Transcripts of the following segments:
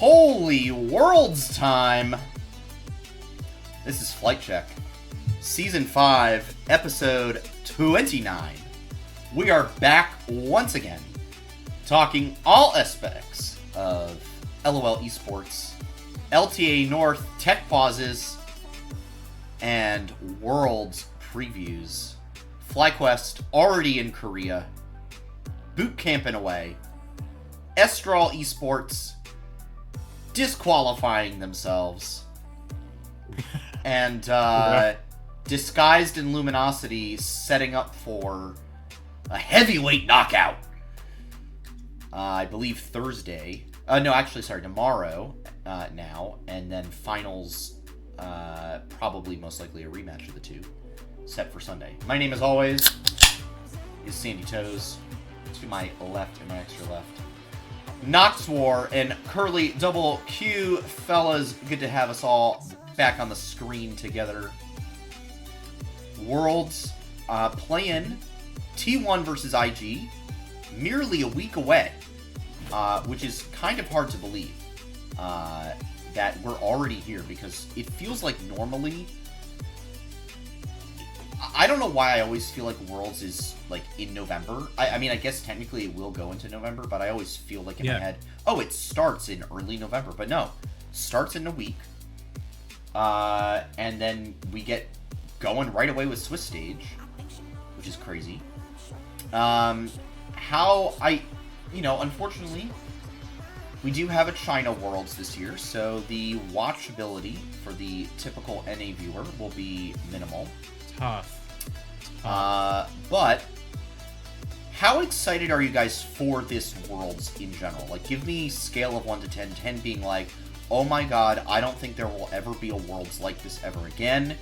Holy Worlds time! This is FlightCheck, Season 5, Episode 29. We are back once again, talking all aspects of LOL Esports, LTA North tech pauses, and Worlds previews. FlyQuest already in Korea, boot camping away, Estral Esports disqualifying themselves, and Disguised in Luminosity setting up for a heavyweight knockout. I believe Thursday. Tomorrow now, and then finals, probably most likely a rematch of the two, set for Sunday. My name, as always, is Sandy Toes. To my left and my extra left, Noxwar and Curly Double Q. Fellas, good to have us all back on the screen together. Worlds playing T1 versus IG, merely a week away, which is kind of hard to believe that we're already here, because it feels like normally, I don't know why I always feel like Worlds is like in November. I mean, I guess technically it will go into November, but I always feel like in my head, oh, it starts in early November. But no, starts in a week. And then we get going right away with Swiss Stage, which is crazy. Unfortunately, we do have a China Worlds this year, so the watchability for the typical NA viewer will be minimal. Tough. But how excited are you guys for this Worlds in general? Like, give me scale of 1 to 10, 10 being like, oh my god, I don't think there will ever be a Worlds like this ever again,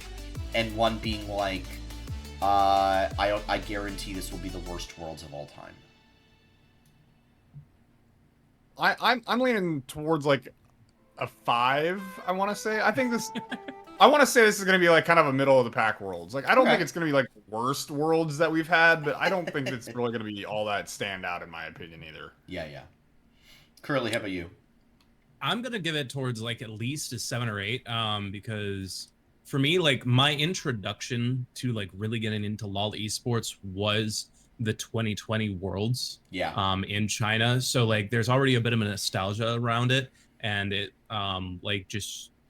and 1 being like, I guarantee this will be the worst Worlds of all time. I'm leaning towards like a 5, I want to say. I want to say this is going to be like kind of a middle of the pack Worlds. Like, I don't think it's going to be like worst Worlds that we've had, but I don't think it's really going to be all that stand out in my opinion either. Yeah. Curly, how about you? I'm going to give it towards like at least a 7 or 8, because for me, like, my introduction to like really getting into LoL esports was the 2020 Worlds in China. So like there's already a bit of a nostalgia around it, and it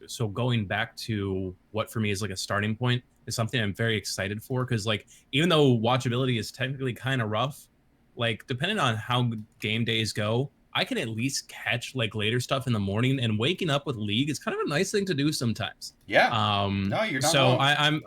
so going back to what for me is like a starting point is something I'm very excited for, because like even though watchability is technically kind of rough, like depending on how game days go, I can at least catch like later stuff in the morning, and waking up with League is kind of a nice thing to do sometimes. Yeah. No, you're not so wrong.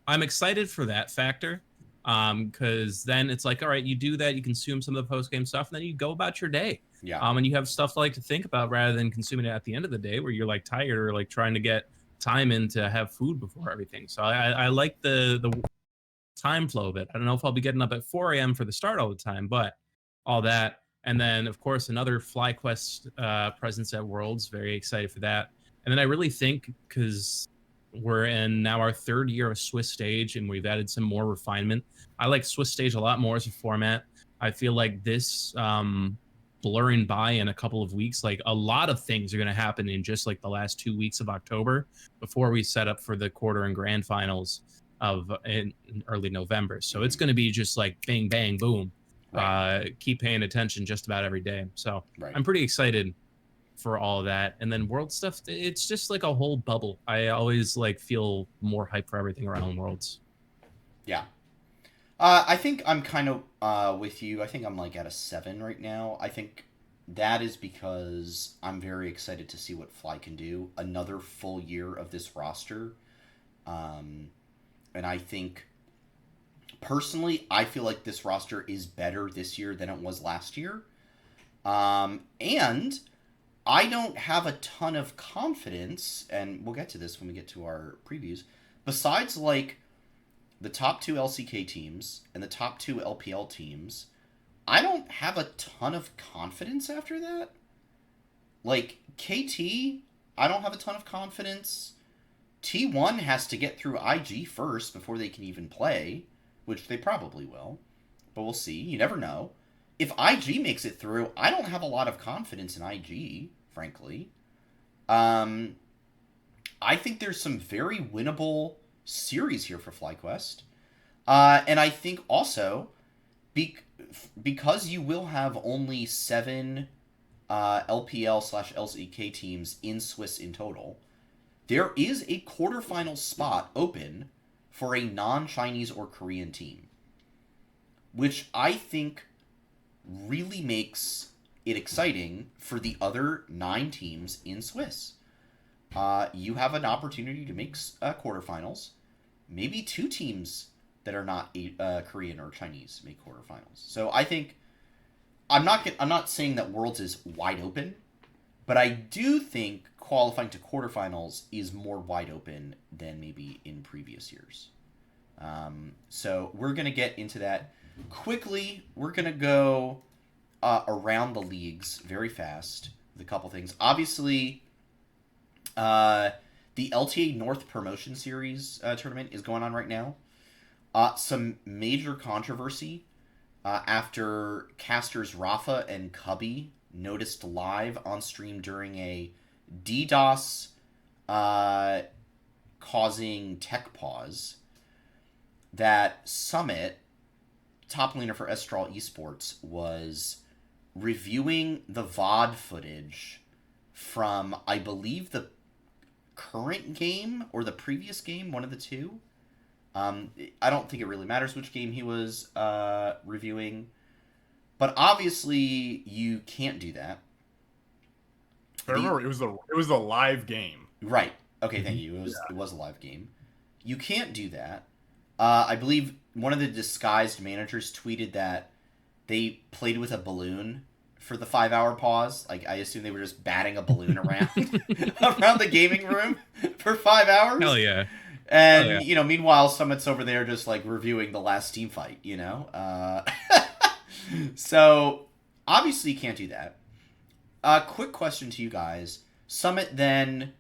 I'm excited for that factor, because then it's like, all right, you do that, you consume some of the post game stuff, and then you go about your day. Yeah. And you have stuff to like to think about rather than consuming it at the end of the day where you're like tired or like trying to get time in to have food before everything. So I like the time flow of it. I don't know if I'll be getting up at 4 a.m. for the start all the time, but all that. And then, of course, another FlyQuest presence at Worlds. Very excited for that. And then I really think, because we're in now our 3rd year of Swiss Stage and we've added some more refinement, I like Swiss Stage a lot more as a format. I feel like this blurring by in a couple of weeks, like a lot of things are going to happen in just like the last 2 weeks of October before we set up for the quarter and grand finals in early November. So it's going to be just like bang, bang, boom. Right. Keep paying attention just about every day. So I'm pretty excited for all of that. And then World stuff, it's just like a whole bubble. I always like feel more hype for everything around Worlds. Yeah. I think I'm kind of with you. I think I'm like at a 7 right now. I think that is because I'm very excited to see what Fly can do. Another full year of this roster. And I think, personally, I feel like this roster is better this year than it was last year. And I don't have a ton of confidence, and we'll get to this when we get to our previews, besides like the top 2 LCK teams and the top 2 LPL teams, I don't have a ton of confidence after that. Like, KT, I don't have a ton of confidence. T1 has to get through IG first before they can even play, which they probably will, but we'll see. You never know. If IG makes it through, I don't have a lot of confidence in IG, frankly. Um, I think there's some very winnable series here for FlyQuest. And I think also, because you will have only 7 LPL/LCK teams in Swiss in total, there is a quarterfinal spot open for a non-Chinese or Korean team, which I think really makes it exciting for the other 9 teams in Swiss. You have an opportunity to make quarterfinals. Maybe 2 teams that are not Korean or Chinese make quarterfinals. So I think I'm not saying that Worlds is wide open, but I do think qualifying to quarterfinals is more wide open than maybe in previous years. So we're gonna get into that quickly. We're gonna go around the leagues very fast with a couple things. Obviously, the LTA North Promotion Series tournament is going on right now. Some major controversy after casters Rafa and Cubby noticed live on stream during a DDoS causing tech pause that Summit, top laner for Estral Esports, was reviewing the VOD footage from, I believe, the current game or the previous game, one of the two. I don't think it really matters which game he was reviewing, but obviously you can't do that. I remember it was the live game. Right. Okay, thank you. It was a live game. You can't do that. I believe one of the disguised managers tweeted that they played with a balloon for the 5-hour pause. Like, I assume they were just batting a balloon around around the gaming room for 5 hours. Hell yeah. And, you know, meanwhile, Summit's over there just, like, reviewing the last team fight, you know? So, obviously you can't do that. Quick question to you guys. Summit then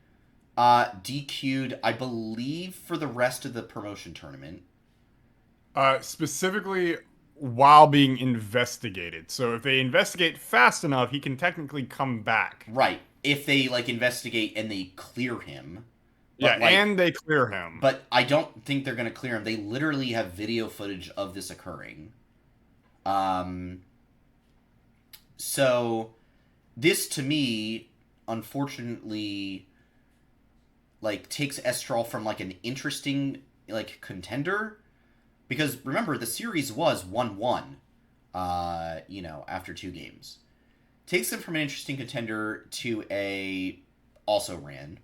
DQ'd, I believe, for the rest of the promotion tournament. Specifically while being investigated. So if they investigate fast enough, he can technically come back. Right. If they, like, investigate and they clear him. But, yeah, like, and they clear him. But I don't think they're going to clear him. They literally have video footage of this occurring. So this, to me, unfortunately, like, takes Estral from, like, an interesting, like, contender. Because, remember, the series was 1-1, you know, after 2 games. Takes them from an interesting contender to a also ran.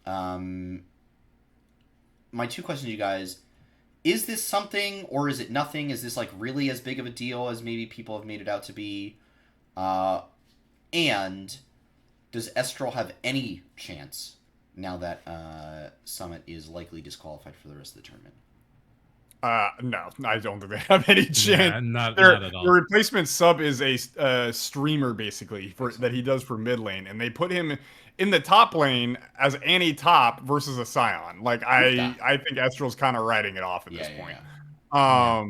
My 2 questions to you guys: is this something or is it nothing? Is this, like, really as big of a deal as maybe people have made it out to be? And does Estral have any chance now that Summit is likely disqualified for the rest of the tournament? No, I don't think they have any chance. Yeah, not at all. The replacement sub is a streamer, basically, that he does for mid lane, and they put him in the top lane as top versus a Scion. Like, I think Estral's kind of writing it off at this point. Yeah.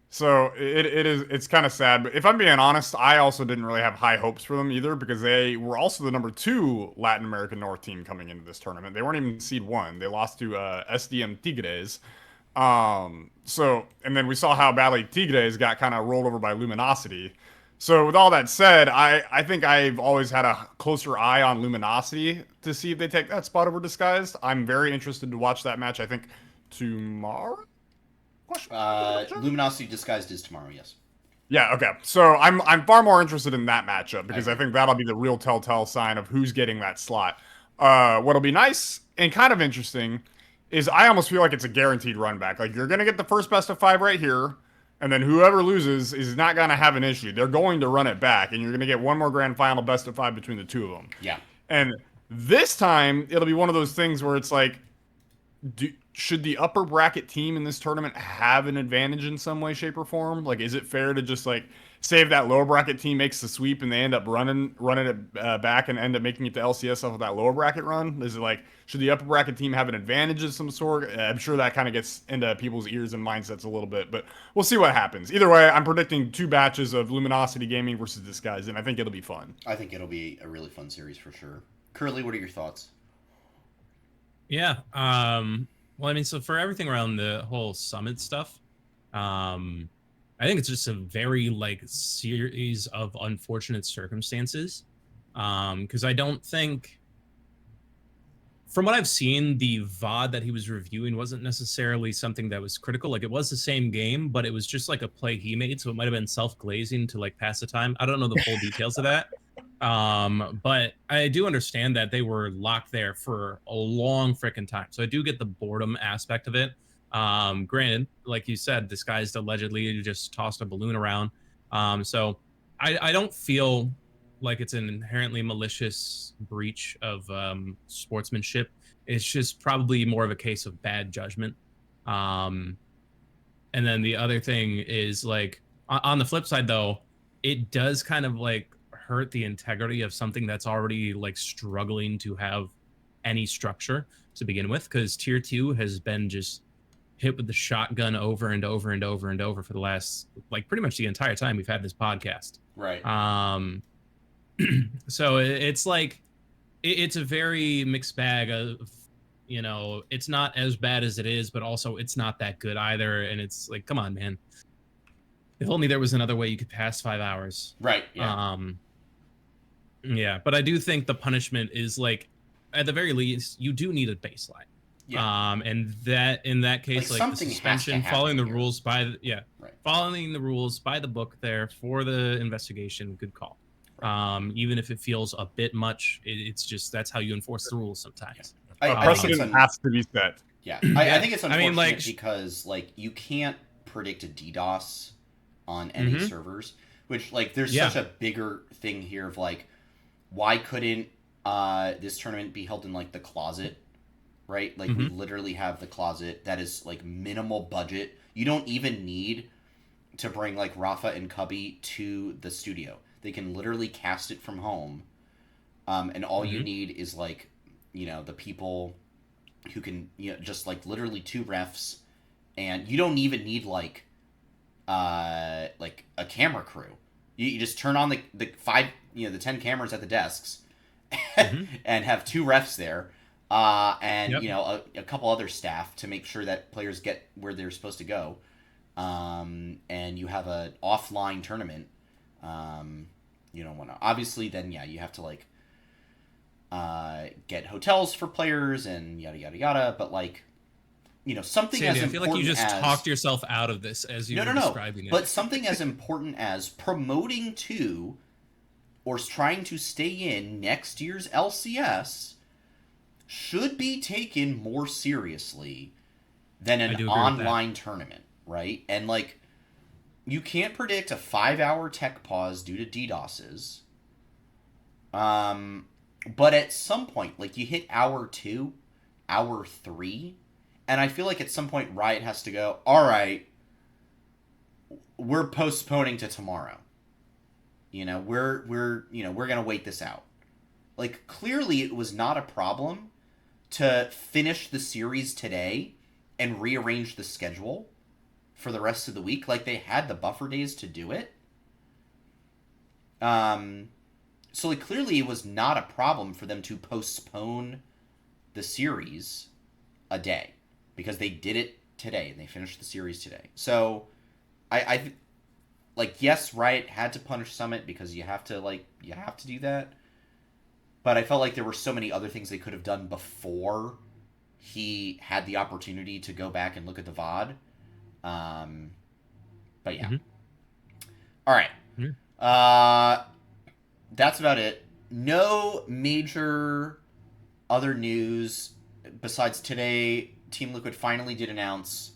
So it's kind of sad, but if I'm being honest, I also didn't really have high hopes for them either, because they were also the number 2 Latin American North team coming into this tournament. They weren't even seed 1. They lost to SDM Tigres. So, and then we saw how badly Tigres got kind of rolled over by Luminosity. So with all that said, I think I've always had a closer eye on Luminosity to see if they take that spot over Disguised. I'm very interested to watch that match, I think, tomorrow? Luminosity Disguised is tomorrow, yes. Yeah, okay. So I'm far more interested in that matchup, because I think that'll be the real telltale sign of who's getting that slot. What'll be nice and kind of interesting is I almost feel like it's a guaranteed run back. Like, you're going to get the first best of 5 right here, and then whoever loses is not going to have an issue. They're going to run it back, and you're going to get one more grand final best of 5 between the 2 of them. Yeah. And this time, it'll be one of those things where it's like, should the upper bracket team in this tournament have an advantage in some way, shape, or form? Like, is it fair to just, like, say if that lower bracket team makes the sweep and they end up running it back and end up making it to LCS off of that lower bracket run? Is it like, should the upper bracket team have an advantage of some sort? I'm sure that kind of gets into people's ears and mindsets a little bit, but we'll see what happens. Either way, I'm predicting 2 batches of Luminosity Gaming versus Disguise, and I think it'll be fun. I think it'll be a really fun series for sure. Curly, what are your thoughts? Yeah. Well, I mean, so for everything around the whole summit stuff, I think it's just a very like series of unfortunate circumstances. Because I don't think, from what I've seen, the VOD that he was reviewing wasn't necessarily something that was critical. Like, it was the same game, but it was just like a play he made, so it might have been self-glazing to like pass the time. I don't know the full details of that. But I do understand that they were locked there for a long freaking time. So I do get the boredom aspect of it. Granted, like you said, this guy's allegedly just tossed a balloon around. So I don't feel like it's an inherently malicious breach of sportsmanship. It's just probably more of a case of bad judgment. And then the other thing is like on the flip side, though, it does kind of like hurt the integrity of something that's already like struggling to have any structure to begin with, because tier 2 has been just hit with the shotgun over and over and over and over for the last like pretty much the entire time we've had this podcast. Right. So it's like it's a very mixed bag of, you know, it's not as bad as it is, but also it's not that good either. And it's like, come on, man. If only there was another way you could pass 5 hours. Right. Yeah. Yeah, but I do think the punishment is like, at the very least, you do need a baseline. Yeah. And that in that case, like the suspension, following the rules by the, right. following the rules by the book there for the investigation, good call. Even if it feels a bit much, it's just that's how you enforce the rules sometimes. Yeah. Precedent has to be set. Yeah, I think it's unfortunate, I mean, like, because like you can't predict a DDoS on any servers, which like there's such a bigger thing here of like, why couldn't this tournament be held in like the closet, right? Like we literally have the closet that is like minimal budget. You don't even need to bring like Rafa and Cubby to the studio. They can literally cast it from home, and all you need is like, you know, the people who can, you know, just like literally 2 refs, and you don't even need like a camera crew. You just turn on the 5, you know, the 10 cameras at the desks, and have 2 refs there, and you know a couple other staff to make sure that players get where they're supposed to go, and you have an offline tournament. You don't want to, obviously, then you have to like get hotels for players and yada yada yada, but like, you know, something Sandy, as I feel important like you just as, talked yourself out of this as you were describing it. But something as important as promoting to or trying to stay in next year's LCS should be taken more seriously than an online tournament, right? And like, you can't predict a 5-hour tech pause due to DDoSes. But at some point, like you hit hour 2, hour 3, and I feel like at some point Riot has to go, all right, we're postponing to tomorrow. You know, we're going to wait this out. Like, clearly it was not a problem to finish the series today and rearrange the schedule for the rest of the week. Like, they had the buffer days to do it. So, like, clearly it was not a problem for them to postpone the series a day, because they did it today and they finished the series today. So, I like, yes, Riot had to punish Summit because you have to do that. But I felt like there were so many other things they could have done before he had the opportunity to go back and look at the VOD. But yeah. All right. That's about it. No major other news besides today. Team Liquid finally did announce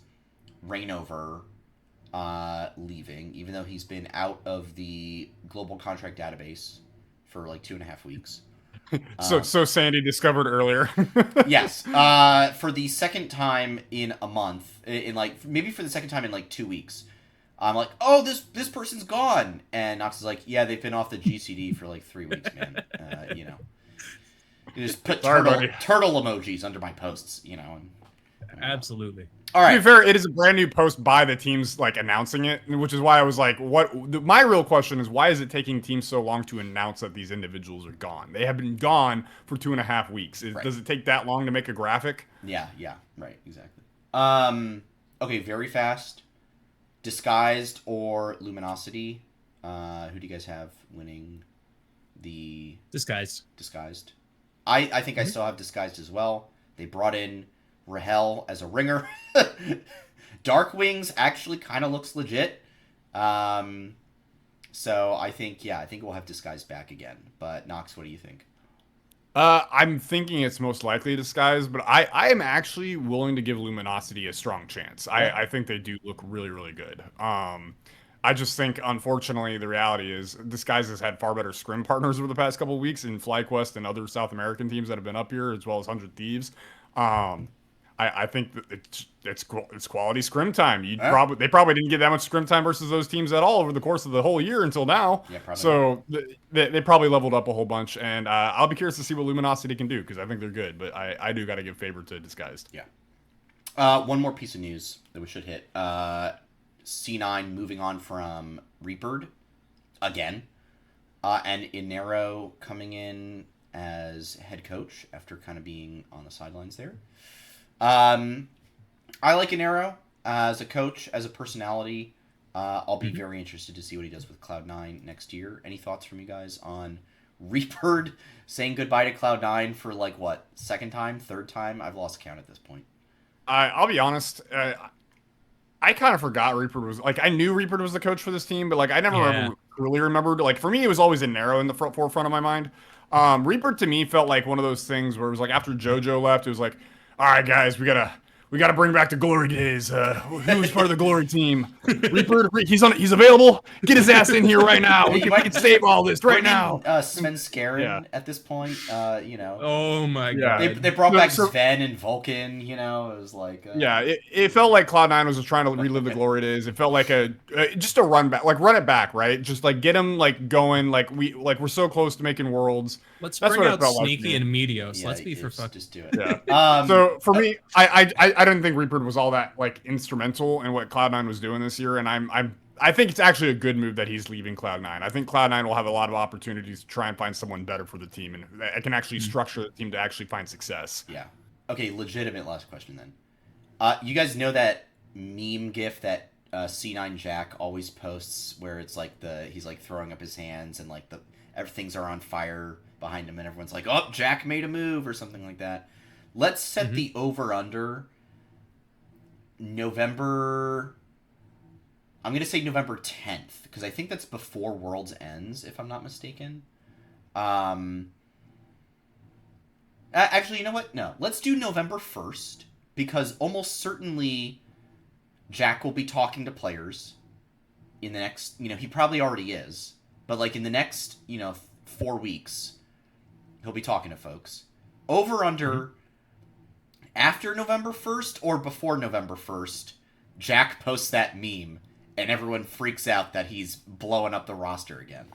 Reignover leaving, even though he's been out of the global contract database for like 2.5 weeks. So Sandy discovered earlier. Yes. For the second time in a month, in like maybe for the second time in like 2 weeks, I'm like, oh, this person's gone, and Nox is like, yeah, they've been off the GCD for like 3 weeks, man. You know, you just put turtle emojis under my posts, you know. And, absolutely. All To right. be fair, it is a brand new post by the teams like announcing it, which is why I was like, "What?" My real question is, why is it taking teams so long to announce that these individuals are gone? They have been gone for 2.5 weeks. Right. Does it take that long to make a graphic? Yeah, right, exactly. Okay, very fast. Disguised or Luminosity? Who do you guys have winning the Disguised. Disguised? I think I still have Disguised as well. They brought in Rahel as a ringer. Dark Wings actually kind of looks legit. So I think we'll have Disguised back again. But Nox, what do you think? I'm thinking it's most likely Disguise, but I am actually willing to give Luminosity a strong chance. I think they do look really, really good. I just think, unfortunately, the reality is Disguise has had far better scrim partners over the past couple of weeks in FlyQuest and other South American teams that have been up here, as well as 100 Thieves. I think that it's quality scrim time. They probably didn't get that much scrim time versus those teams at all over the course of the whole year until now. Yeah, probably. So they probably leveled up a whole bunch, and I'll be curious to see what Luminosity can do because I think they're good. But I do got to give favor to Disguised. Yeah. One more piece of news that we should hit. C9 moving on from Reapered again, and Inero coming in as head coach after kind of being on the sidelines there. I like Inero as a coach, as a personality. I'll be very interested to see what he does with Cloud9 next year. Any thoughts from you guys on Reapered saying goodbye to Cloud9 for like what, second time, third time? I've lost count at this point. I'll be honest. I kind of forgot Reapered was like I knew Reapered was the coach for this team, but like I never really remembered. Like for me, it was always Inero in the forefront of my mind. Reaper to me felt like one of those things where it was like after JoJo left, it was like, all right, guys, we gotta bring back the glory days. Who was part of the glory team? Reaper, he's available. Get his ass in here right now. We can save all this right now. Sven Skaren at this point, you know. Oh my god. They brought back Sven and Vulcan. You know, it was like it felt like Cloud9 was just trying to relive the glory days. It felt like just a run back, like run it back, right? Just like get him like going. Like we're so close to making worlds. Let's bring out Sneaky and Meteos. Let's be for fuck. Just do it. Yeah. So for me, I didn't think Reaper was all that like instrumental in what Cloud9 was doing this year, and I think it's actually a good move that he's leaving Cloud9. I think Cloud9 will have a lot of opportunities to try and find someone better for the team, and I can actually structure the team to actually find success. Yeah. Okay. Legitimate last question then. You guys know that meme GIF that C9 Jack always posts, where it's like he's like throwing up his hands and like things are on fire behind him, and everyone's like, "Oh, Jack made a move" or something like that. Let's set the over/under November. I'm going to say November 10th, because I think that's before Worlds ends, if I'm not mistaken. Actually, you know what? No. Let's do November 1st, because almost certainly Jack will be talking to players in the next, he probably already is, but like in the next, 4 weeks, he'll be talking to folks. Over under after November 1st or before November 1st, Jack posts that meme and everyone freaks out that he's blowing up the roster again.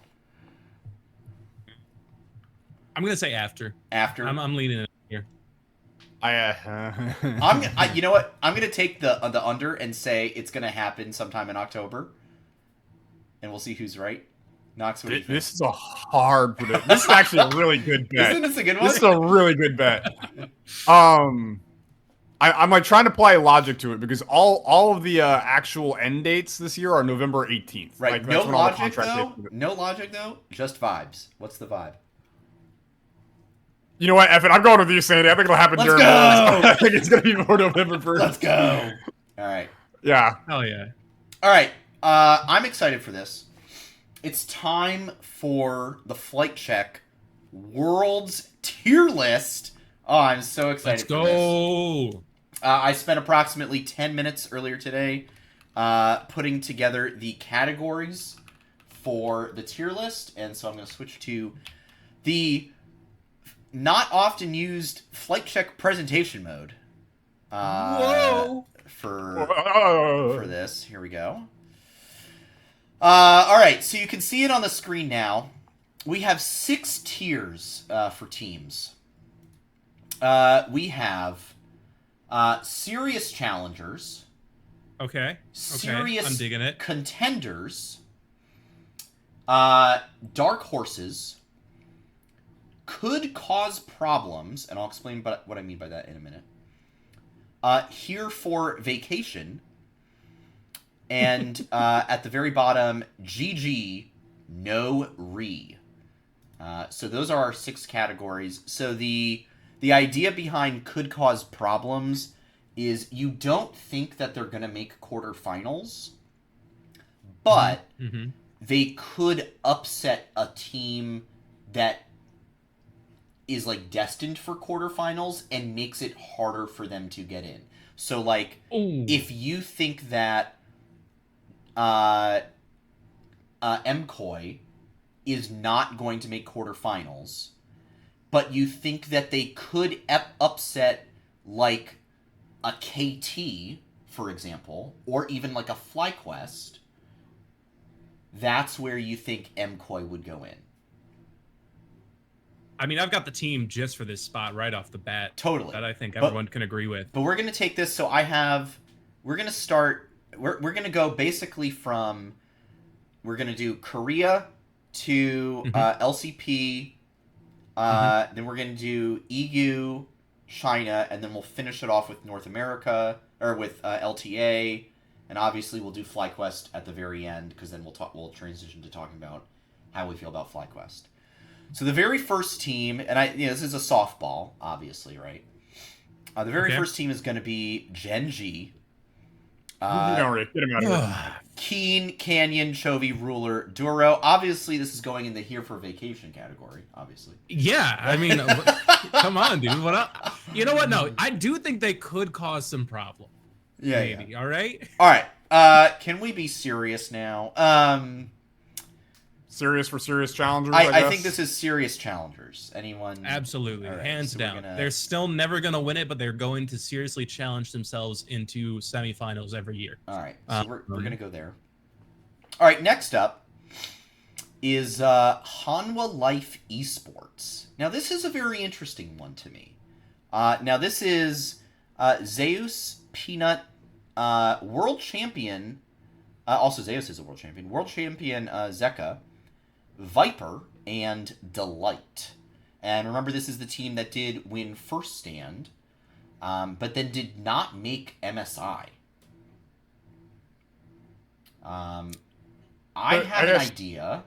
I'm gonna say after. After. I'm leaning it here. You know what? I'm gonna take the under and say it's gonna happen sometime in October, and we'll see who's right. Nox, what do you think? This is a hard prediction. This is actually a really good bet. Isn't this a good one? This is a really good bet. I'm like trying to apply logic to it because all of the actual end dates this year are November 18th. Right. Like, no logic though. No logic though. Just vibes. What's the vibe? You know what, Evan? I'm going with you, Sandy. I think it'll happen during Worlds. I think it's gonna be before November 1st. Let's go. All right. Yeah. Hell yeah. All right. I'm excited for this. It's time for the FlightCheck Worlds tier list. Oh, I'm so excited. Let's go. I spent approximately 10 minutes earlier today putting together the categories for the tier list, and so I'm going to switch to the not often used FlightCheck presentation mode. For this. Here we go. All right, so you can see it on the screen now. We have 6 tiers for teams. We have Serious challengers. Okay. Serious I'm digging it. contenders. Dark horses. Could cause problems, and I'll explain what I mean by that in a minute. Here for vacation. And at the very bottom, GG, no re. So those are our 6 categories. So the idea behind could cause problems is you don't think that they're going to make quarterfinals, but they could upset a team that is like destined for quarterfinals and makes it harder for them to get in. So like, if you think that MCOY is not going to make quarterfinals, but you think that they could upset like a KT, for example, or even like a FlyQuest, that's where you think MCOY would go in. I mean, I've got the team just for this spot right off the bat. Totally. That I think everyone can agree with. But we're going to take this, so we're going to start, we're going to go basically from, we're going to do Korea to LCP, then we're going to do EU, China, and then we'll finish it off with North America, or with LTA, and obviously we'll do FlyQuest at the very end, because then we'll transition to talking about how we feel about FlyQuest. So the very first team, and this is a softball, obviously, right? The very first team is going to be Gen G. Get him out of here. Keen, Canyon, Chovy, Ruler, Duro. Obviously, this is going in the here for vacation category, obviously. Yeah, I mean, come on, dude. You know what? No, I do think they could cause some problem. Yeah, maybe. yeah. All right? All right. Can we be serious now? Serious for serious challengers, I think this is serious challengers. Anyone? Absolutely. Right, hands so down. They're still never going to win it, but they're going to seriously challenge themselves into semifinals every year. All right. So we're going to go there. All right. Next up is Hanwha Life Esports. Now, this is a very interesting one to me. Now, this is Zeus, Peanut, world champion. Also, Zeus is a world champion. World champion Zeka, Viper, and Delight. And remember, this is the team that did win first stand, but then did not make MSI. I have an idea.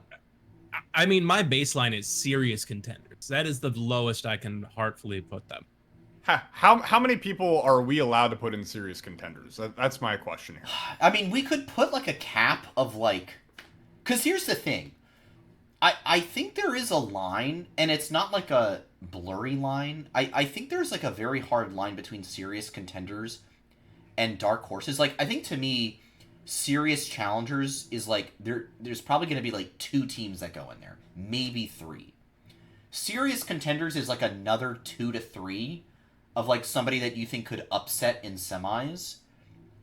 I mean, my baseline is serious contenders. That is the lowest I can heartfully put them. How many people are we allowed to put in serious contenders? That's my question here. I mean, we could put like a cap of like, because here's the thing. I think there is a line, and it's not like a blurry line. I think there's like a very hard line between serious contenders and dark horses. Like, I think to me, serious challengers is like, there's probably going to be like 2 teams that go in there. Maybe 3. Serious contenders is like another 2 to 3 of like somebody that you think could upset in semis.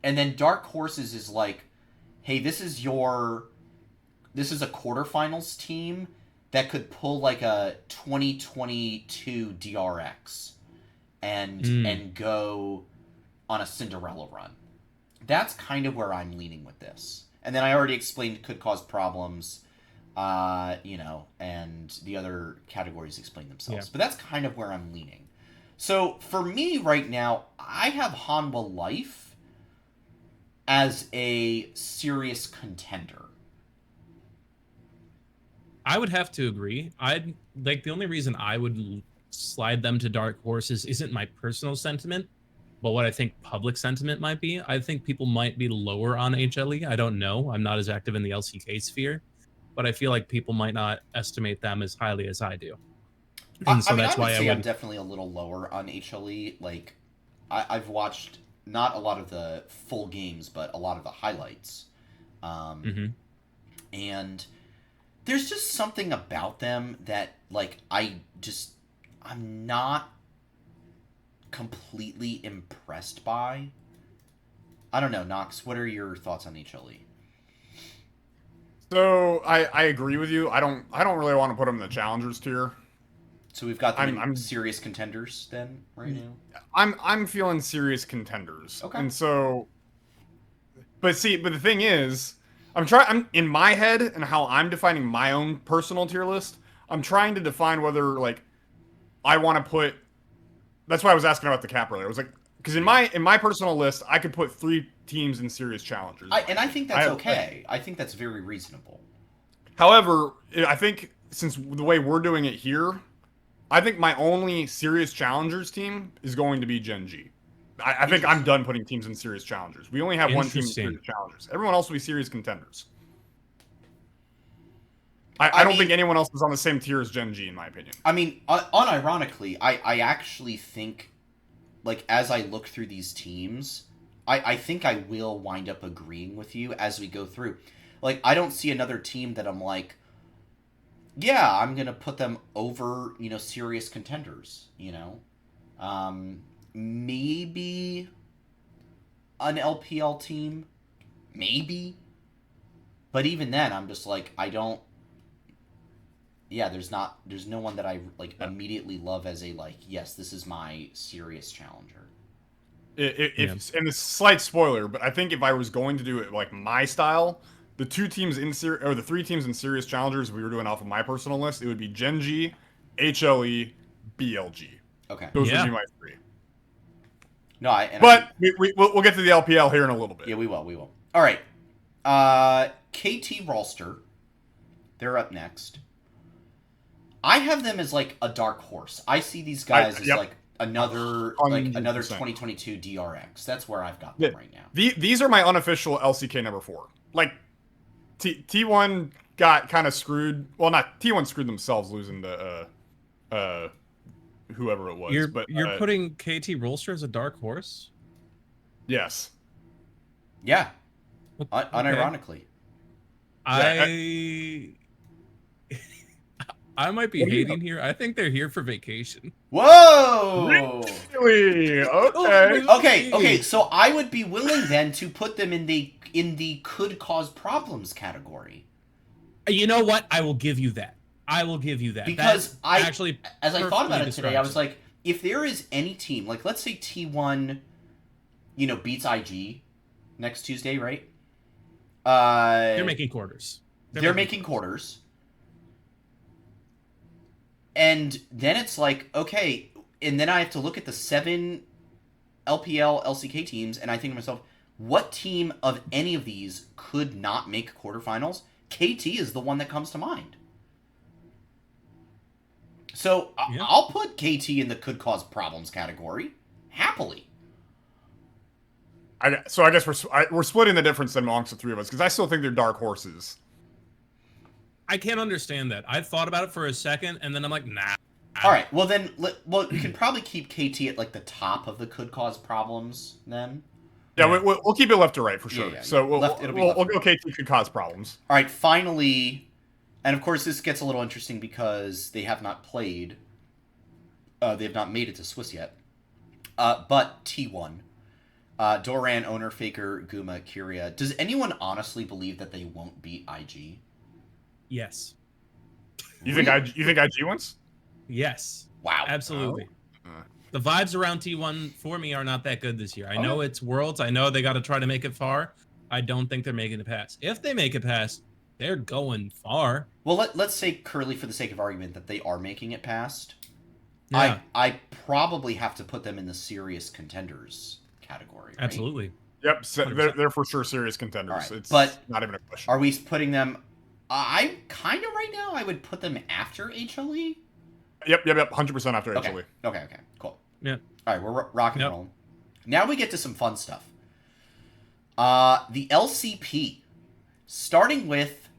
And then dark horses is like, hey, this is a quarterfinals team that could pull like a 2022 DRX and go on a Cinderella run. That's kind of where I'm leaning with this. And then I already explained could cause problems, and the other categories explain themselves. Yeah. But that's kind of where I'm leaning. So for me right now, I have Hanwha Life as a serious contender. I would have to agree. The only reason I would slide them to dark horses isn't my personal sentiment, but what I think public sentiment might be. I think people might be lower on HLE. I don't know. I'm not as active in the LCK sphere, but I feel like people might not estimate them as highly as I do. And so that's why I'm definitely a little lower on HLE. Like, I've watched not a lot of the full games, but a lot of the highlights. And there's just something about them that, like, I'm not completely impressed by. I don't know, Nox, what are your thoughts on HLE? So I agree with you. I don't really want to put them in the challengers tier. So we've got them I'm serious contenders then right now. I'm feeling serious contenders. Okay. And so, but the thing is, I'm in my head and how I'm defining my own personal tier list. I'm trying to define whether like I want to put. That's why I was asking about the cap earlier. I was like, because in my personal list, I could put 3 teams in serious challengers. I think that's okay. I think that's very reasonable. However, I think since the way we're doing it here, I think my only serious challengers team is going to be Gen G. I think I'm done putting teams in serious challengers. We only have one team in serious challengers. Everyone else will be serious contenders. I don't think anyone else is on the same tier as Gen G, in my opinion. I mean, unironically, I actually think, like, as I look through these teams, I think I will wind up agreeing with you as we go through. Like, I don't see another team that I'm like, yeah, I'm going to put them over, serious contenders, Maybe an LPL team. Maybe. But even then, I'm just like, I don't... Yeah, there's no one that I, like, immediately love as a, like, yes, this is my serious challenger. And a slight spoiler, but I think if I was going to do it, like, my style... The 3 teams in serious challengers, if we were doing off of my personal list, it would be Gen G, HLE, BLG. Okay. Those would be my 3. No, we'll get to the LPL here in a little bit. Yeah, we will. All right. KT Rolster, they're up next. I have them as like a dark horse. I see these guys as like another 2022 DRX. That's where I've got them right now. These are my unofficial LCK number 4. Like T1 got kind of screwed. Well, not T1 screwed themselves losing to whoever it was. You're putting KT Rolster as a dark horse? Yes. Yeah. Unironically. I might be hating here. I think they're here for vacation. Whoa! Really? Okay. Okay. So I would be willing then to put them in the could cause problems category. You know what? I will give you that. Because as I thought about it today, I was it. like, if there is any team, like let's say T1, beats IG next Tuesday, right? They're making quarters. They're making quarters. And then it's like, okay, and then I have to look at the 7 LPL, LCK teams, and I think to myself, what team of any of these could not make quarterfinals? KT is the one that comes to mind. So I'll put KT in the could cause problems category, happily. So I guess we're splitting the difference amongst the 3 of us, because I still think they're dark horses. I can't understand that. I thought about it for a second, and then I'm like, nah. All right, well then, you can probably keep KT at like the top of the could cause problems then. Yeah, we'll keep it left to right for sure. Yeah. So we'll go KT could cause problems. All right, finally, and of course this gets a little interesting because they have not played. They have not made it to Swiss yet. But T1, Doran, Owner, Faker, Guma, Kyria. Does anyone honestly believe that they won't beat IG? Yes. You think IG wins? Yes. Wow. Absolutely. The vibes around T1 for me are not that good this year. I know it's Worlds. I know they got to try to make it far. I don't think they're making it past. If they make it past, they're going far. Well, let's say currently for the sake of argument that they are making it past. Yeah. I probably have to put them in the serious contenders category. Right? Absolutely. Yep. So they're for sure serious contenders. Right. It's but not even a question. Are we putting them? I kind of right now. I would put them after HLE. Yep. 100% after HLE. Okay. Cool. Yeah. All right, we're rocking and rolling. Now we get to some fun stuff. The LCP, starting with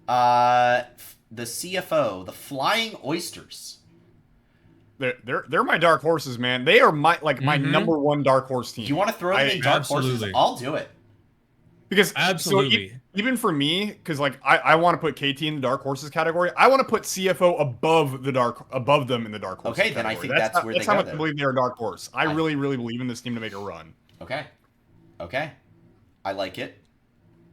the CFO, the Flying Oysters. They're my dark horses, man. They are my number 1 dark horse team. Do you want to throw them in dark horses? I'll do it. Because absolutely. So even for me, because like I want to put KT in the dark horses category. I want to put CFO above them in the dark horses. Okay, then I think that's where they go. That's how much I believe they're a dark horse. I really believe in this team to make a run. Okay, I like it.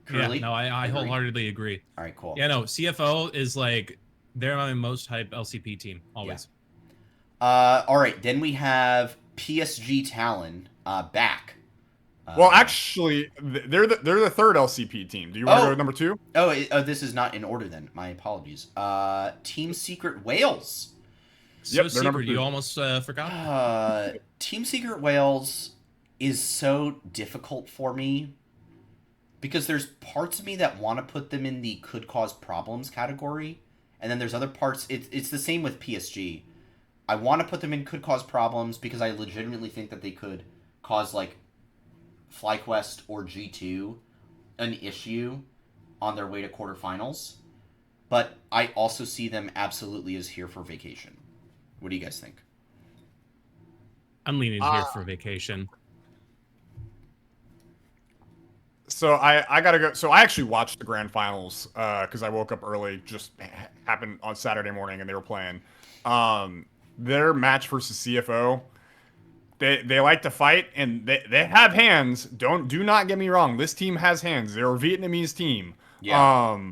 Curly? Yeah, no, I wholeheartedly agree. All right, cool. Yeah, no, CFO is like They're my most hype LCP team always. All right, then we have PSG Talon back. Well, actually, they're the third LCP team. Do you want to go to number 2? This is not in order then. My apologies. Team Secret Wales. So Yep, they're number secret, you 3. almost forgot. Team Secret Wales is so difficult for me because there's parts of me that want to put them in the could cause problems category, and then there's other parts. It's the same with PSG. I want to put them in could cause problems because I legitimately think that they could cause like FlyQuest or G2 an issue on their way to quarterfinals. But I also see them absolutely as here for vacation. What do you guys think? I'm leaning here for vacation. So I gotta go. So I actually watched the grand finals because I woke up early. Just happened on Saturday morning, and they were playing. Their match versus CFO. They like to fight, and they have hands. Do not get me wrong. This team has hands. They're a Vietnamese team. Yeah.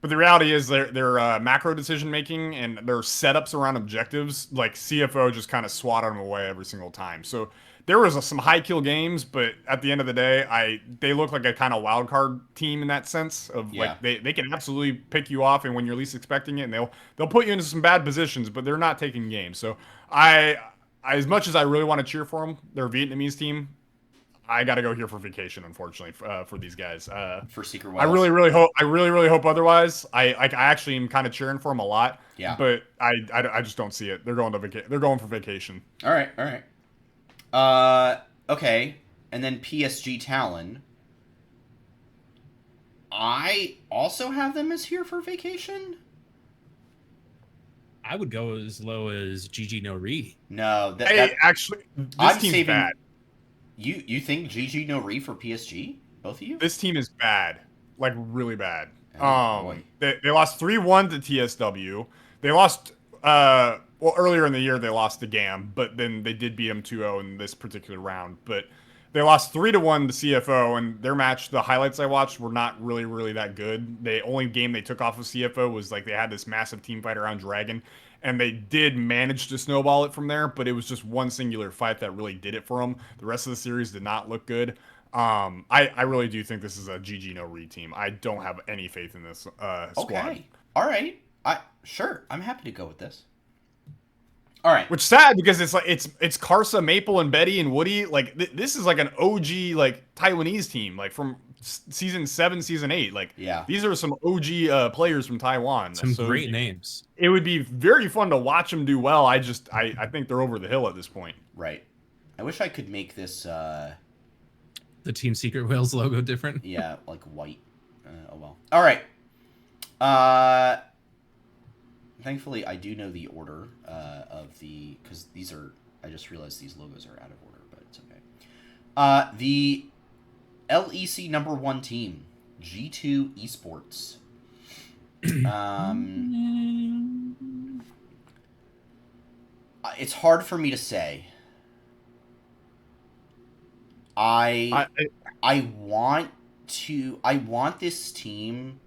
But the reality is their macro decision making and their setups around objectives, like CFO just kind of swatted them away every single time. So there was some high kill games, but at the end of the day, they look like a kind of wild card team in that sense of like they can absolutely pick you off and when you're least expecting it, and they'll put you into some bad positions, but they're not taking games. So as much as I really want to cheer for them, they're a Vietnamese team. I got to go here for vacation, unfortunately, for these guys. For Secret Wales. I really hope otherwise. I actually am kind of cheering for them a lot. Yeah. But I just don't see it. They're going for vacation. All right. Okay. And then PSG Talon. I also have them as here for vacation. I would go as low as GG No Re. No, actually, this team's bad. You think GG No Re for PSG? Both of you? This team is bad, like really bad. Oh, they lost 3-1 to TSW. They lost earlier in the year they lost to GAM, but then they did beat them 2-0 in this particular round. But they lost 3-1 to CFO, and their match, the highlights I watched were not really that good. The only game they took off of CFO was like they had this massive team fight around Dragon, and they did manage to snowball it from there, but it was just one singular fight that really did it for them. The rest of the series did not look good. I really do think this is a GG No Re team. I don't have any faith in this squad. Okay. All right. Sure. I'm happy to go with this. All right. Which is sad because it's like it's Karsa, Maple, and Betty and Woody. Like this is like an OG like Taiwanese team, like from season 7, season 8. Like these are some OG players from Taiwan. Some great names. It would be very fun to watch them do well. I think they're over the hill at this point. Right. I wish I could make this the Team Secret Wales logo different. Yeah, like white. Oh well. All right. Thankfully, I do know the order of the because these are. I just realized these logos are out of order, but it's okay. The LEC #1 team, G2 Esports. It's hard for me to say. I want this team.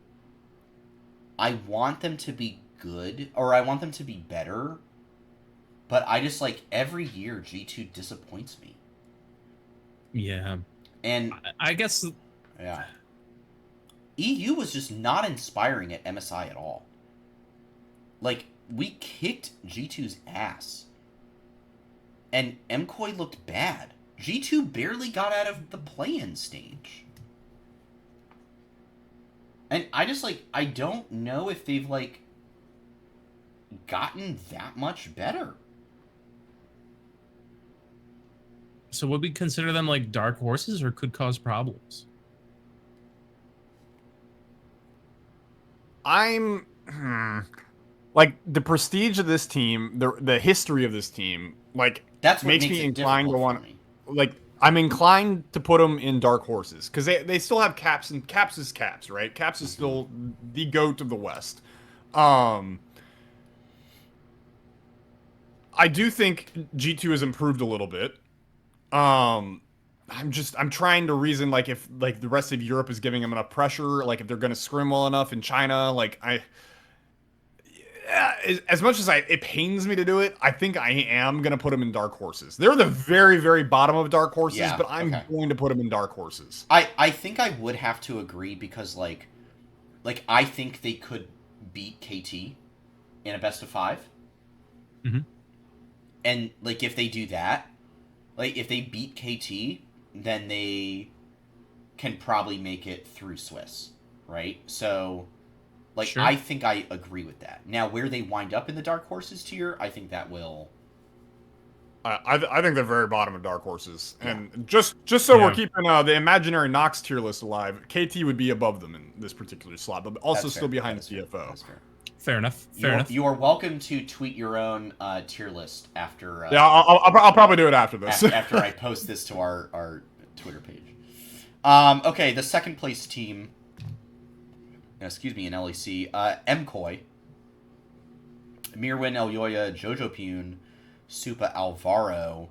I want them to be good, or I want them to be better. But I just like every year G2 disappoints me. Yeah. And I guess EU was just not inspiring at MSI at all. Like we kicked G2's ass. And MCOY looked bad. G2 barely got out of the play-in stage. And I just, like, I don't know if they've, like, gotten that much better. So would we consider them, like, dark horses or could cause problems? Like, the prestige of this team, the history of this team, like, that's what makes me inclined to want... Like, I'm inclined to put them in dark horses because they still have Caps, and Caps is Caps, right? Caps is still the GOAT of the West. I do think G2 has improved a little bit. I'm trying to reason like if like the rest of Europe is giving them enough pressure, like if they're going to scrim well enough in China, like as much as it pains me to do it, I think I am going to put them in dark horses. They're the very, very bottom of dark horses, Yeah, but I'm okay. going to put them in dark horses. I think I would have to agree because like I think they could beat KT in a best of 5. Mm-hmm. And like if they do that, like if they beat KT, then they can probably make it through Swiss, right? So like Sure. I think I agree with that. Now where they wind up in the dark horses tier, I think that will I think they're very bottom of dark horses, Yeah. and just so we're Yeah. keeping the imaginary Nox tier list alive, KT would be above them in this particular slot, but also That's still fair. behind That is fair. CFO. That's fair. Fair enough. Fair enough. You are welcome to tweet your own tier list after. Yeah, I'll probably do it after this. After I post this to our Twitter page. Okay, the second place team. Excuse me, in LEC, MKOI, Mirwin, Elyoya, Jojo Pune, Supa Alvaro.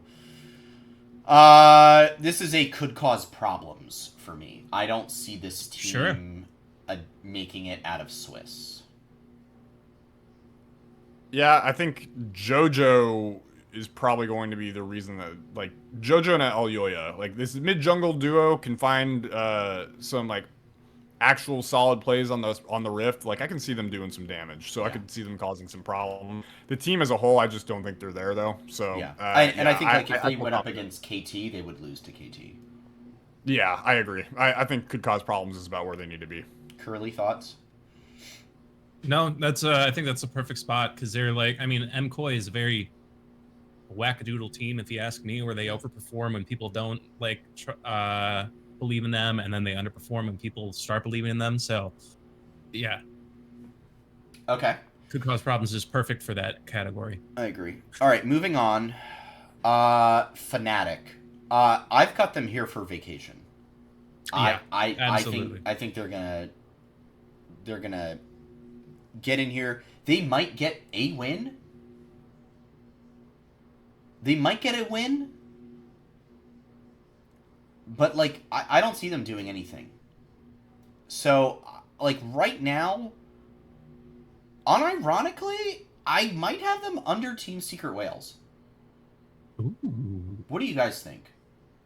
This is a could cause problems for me. I don't see this team making it out of Swiss. Yeah, I think JoJo is probably going to be the reason that, like, JoJo and Elyoya, like, this mid-jungle duo can find some, like, actual solid plays on the Rift. Like, I can see them doing some damage, so I could see them causing some problem. The team as a whole, I just don't think they're there, though. So Yeah, I think like if they went up against KT, they would lose to KT. Yeah, I agree. I think could cause problems is about where they need to be. Curly thoughts? No, that's I think that's a perfect spot because they're like, I mean, MKOI is a very wackadoodle team, if you ask me, where they overperform when people don't like believe in them, and then they underperform when people start believing in them. So, yeah. Okay. Could cause problems is perfect for that category. I agree. All right, moving on. Fnatic. I've got them here for vacation. Yeah, I think they're gonna get in here. They might get a win. But like I don't see them doing anything. So like right now, unironically, I might have them under Team Secret Whales. Ooh. What do you guys think?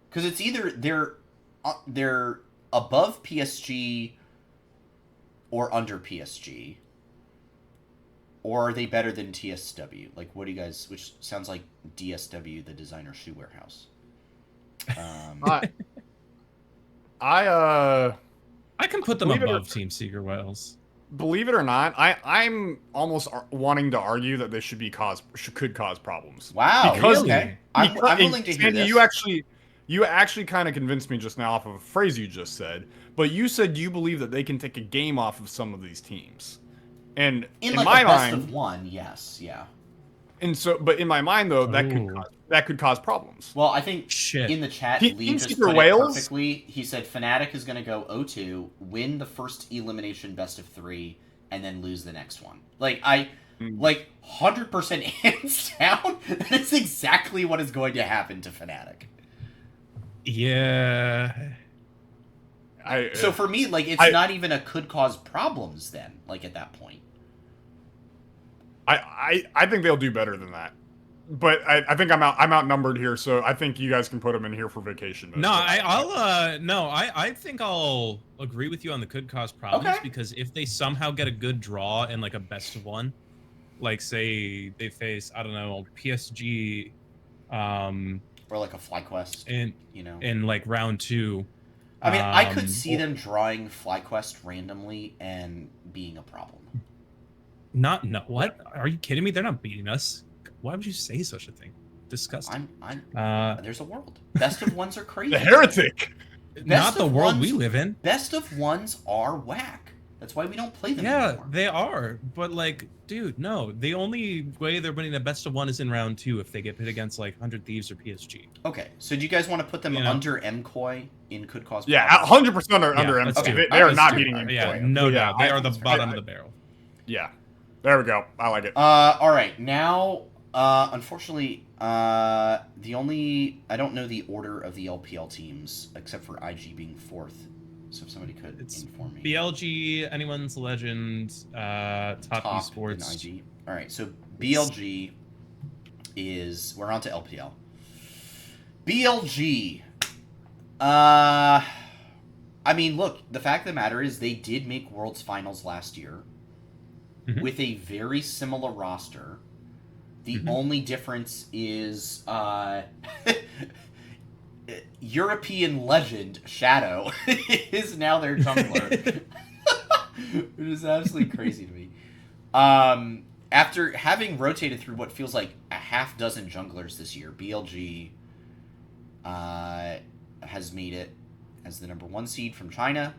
Because it's either they're above PSG or under PSG, or are they better than TSW? Like, what do you guys? Which sounds like DSW, the designer shoe warehouse. I can put them above Team Secret Whales. Believe it or not, I'm almost wanting to argue that they could cause problems. Wow, because okay. I'm willing to hear Sandy, this. you actually kind of convinced me just now off of a phrase you just said. But you said you believe that they can take a game off of some of these teams, and in like my a best mind, of one, yes, yeah. And so, but in my mind though, that could cause problems. Well, I think in the chat, Lee just put it perfectly. He said Fnatic is going to go 0-2, win the first elimination best of 3, and then lose the next one. Like, like 100% hands down, that is exactly what is going to happen to Fnatic. Yeah. So for me, like, it's not even a could cause problems then, like, at that point. I think they'll do better than that. But I think I'm outnumbered here, so I think you guys can put them in here for vacation. No, I think I'll agree with you on the could cause problems because if they somehow get a good draw in like a best of one, like say they face, I don't know, PSG, or like a FlyQuest, in like round 2. I mean, I could see them drawing FlyQuest randomly and being a problem. What? Are you kidding me? They're not beating us. Why would you say such a thing? Disgusting. There's a world. Best of ones are crazy. The heretic. Not the world we live in. Best of ones are whack. That's why we don't play them anymore. Yeah, they are. But like, dude, no. The only way they're winning the best of one is in round 2 if they get pit against like 100 Thieves or PSG. Okay, so do you guys want to put them under MKOI in could cause problems? Yeah, 100% under MKOI. Okay. They are not beating MKOI. Yeah, no doubt. They are the bottom of the barrel. Yeah. There we go. I like it. All right. Now, unfortunately, I don't know the order of the LPL teams except for IG being 4th. So if somebody could inform me. BLG, Anyone's Legend, Top Esports. And IG. All right, so BLG is... We're on to LPL. BLG. I mean, look, the fact of the matter is they did make Worlds Finals last year with a very similar roster. The only difference is European legend Shadow is now their jungler. Which is absolutely crazy to me. After having rotated through what feels like a half dozen junglers this year, BLG has made it as the #1 seed from China.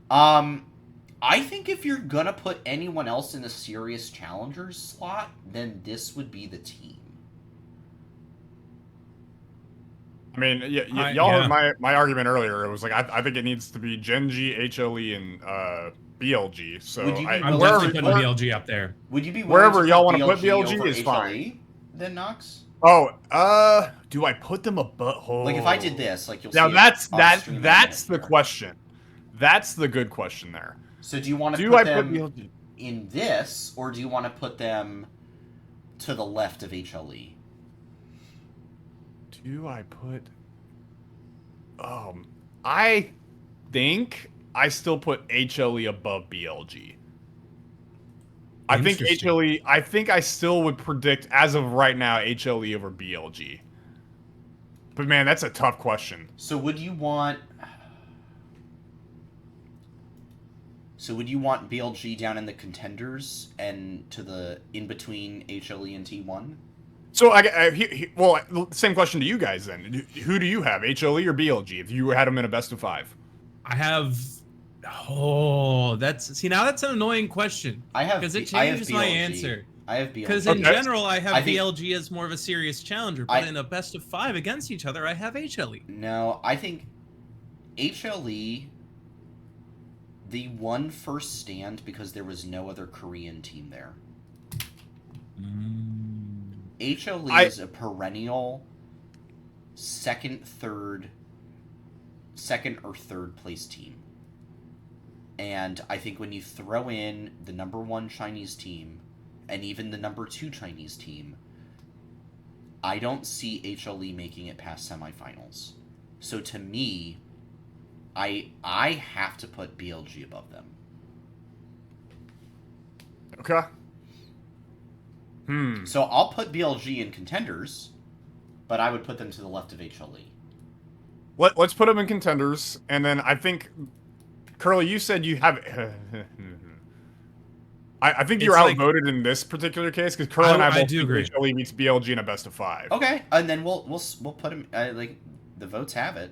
I think if you're gonna put anyone else in the serious challengers slot, then this would be the team. I mean, y'all heard my argument earlier. It was like I think it needs to be Genji, HLE, and BLG. So I'm definitely putting BLG up there. Would you be wherever y'all want to BLG put BLG over is HLE, fine. Then Nox? Oh, do I put them above? Oh. Like if I did this, like you'll now see. Now that's the question. That's the good question there. So do you want to put them in this, or do you want to put them to the left of HLE? Do I put... I think I still put HLE above BLG. I think HLE... I think I still would predict, as of right now, HLE over BLG. But man, that's a tough question. So would you want... So would you want BLG down in the contenders and to the in-between HLE and T1? So, well, same question to you guys then. Who do you have, HLE or BLG, if you had them in a best of 5? I have... Oh, that's an annoying question. I have... Because it changes my answer. I have BLG. Because in general, I have BLG as more of a serious challenger, but in a best of 5 against each other, I have HLE. No, I think HLE... They won first stand because there was no other Korean team there. HLE is a perennial second or third place team. And I think when you throw in the #1 Chinese team and even the #2 Chinese team, I don't see HLE making it past semifinals. So to me, I have to put BLG above them. Okay. So I'll put BLG in contenders, but I would put them to the left of HLE. Let's put them in contenders, and then I think, Curly, you said you have... I think you're outvoted in this particular case, because Curly and I both think HLE beats BLG in a best of 5. Okay, and then we'll put him... like, the votes have it.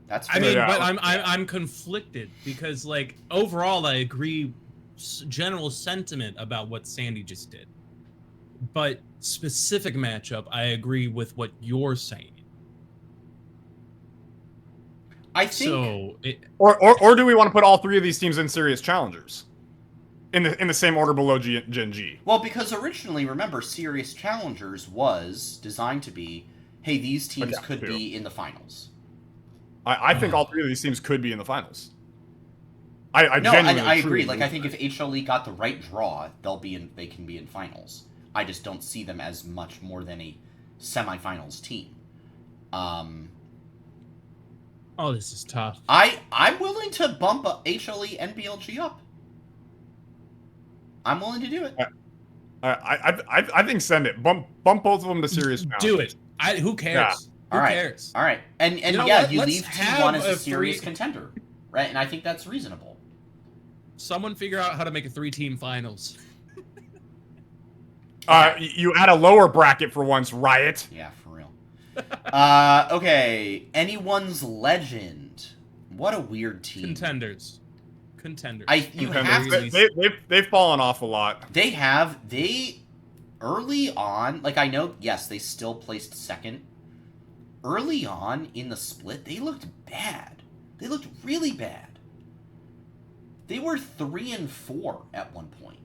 That's fair. I mean, but I'm conflicted because, like, overall, I agree general sentiment about what Sandy just did, but specific matchup, I agree with what you're saying. I think, so or do we want to put all 3 of these teams in serious challengers, in the same order below Gen G? Well, because originally, remember, serious challengers was designed to be, hey, these teams could be in the finals. I think all 3 of these teams could be in the finals. I agree. Like, I think if HLE got the right draw, they can be in finals. I just don't see them as much more than a semifinals team. Oh, this is tough. I'm willing to bump up HLE and BLG up. I'm willing to do it. I think send it. Bump both of them to serious challenge. Do it. Who cares? Yeah. Who cares? All right. And you leave T1 as a serious contender. Right? And I think that's reasonable. Someone figure out how to make a 3-team finals. You add a lower bracket for once, Riot. Yeah, for real. Okay. Anyone's Legend. What a weird team. Contenders. They've fallen off a lot. They early on, like, I know, yes, they still placed second. Early on in the split, they looked bad. They looked really bad. They were 3-4 at one point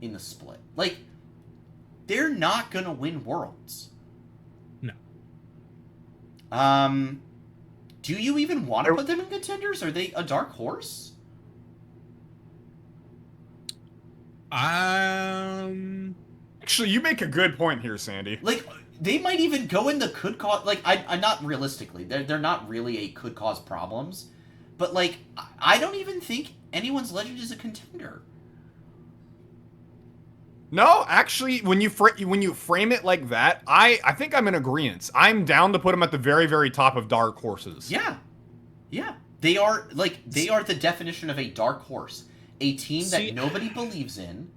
in the split. Like, they're not gonna win Worlds. No. Do you even want to put them in contenders? Are they a dark horse? Actually, you make a good point here, Sandy. Like, they might even go in the could cause... Like, I'm not realistically. They're not really a could cause problems. But, like, I don't even think anyone's Legend is a contender. No, actually, when you frame it like that, I think I'm in agreement. I'm down to put them at the very, very top of dark horses. Yeah. Yeah. They are the definition of a dark horse. A team that nobody believes in.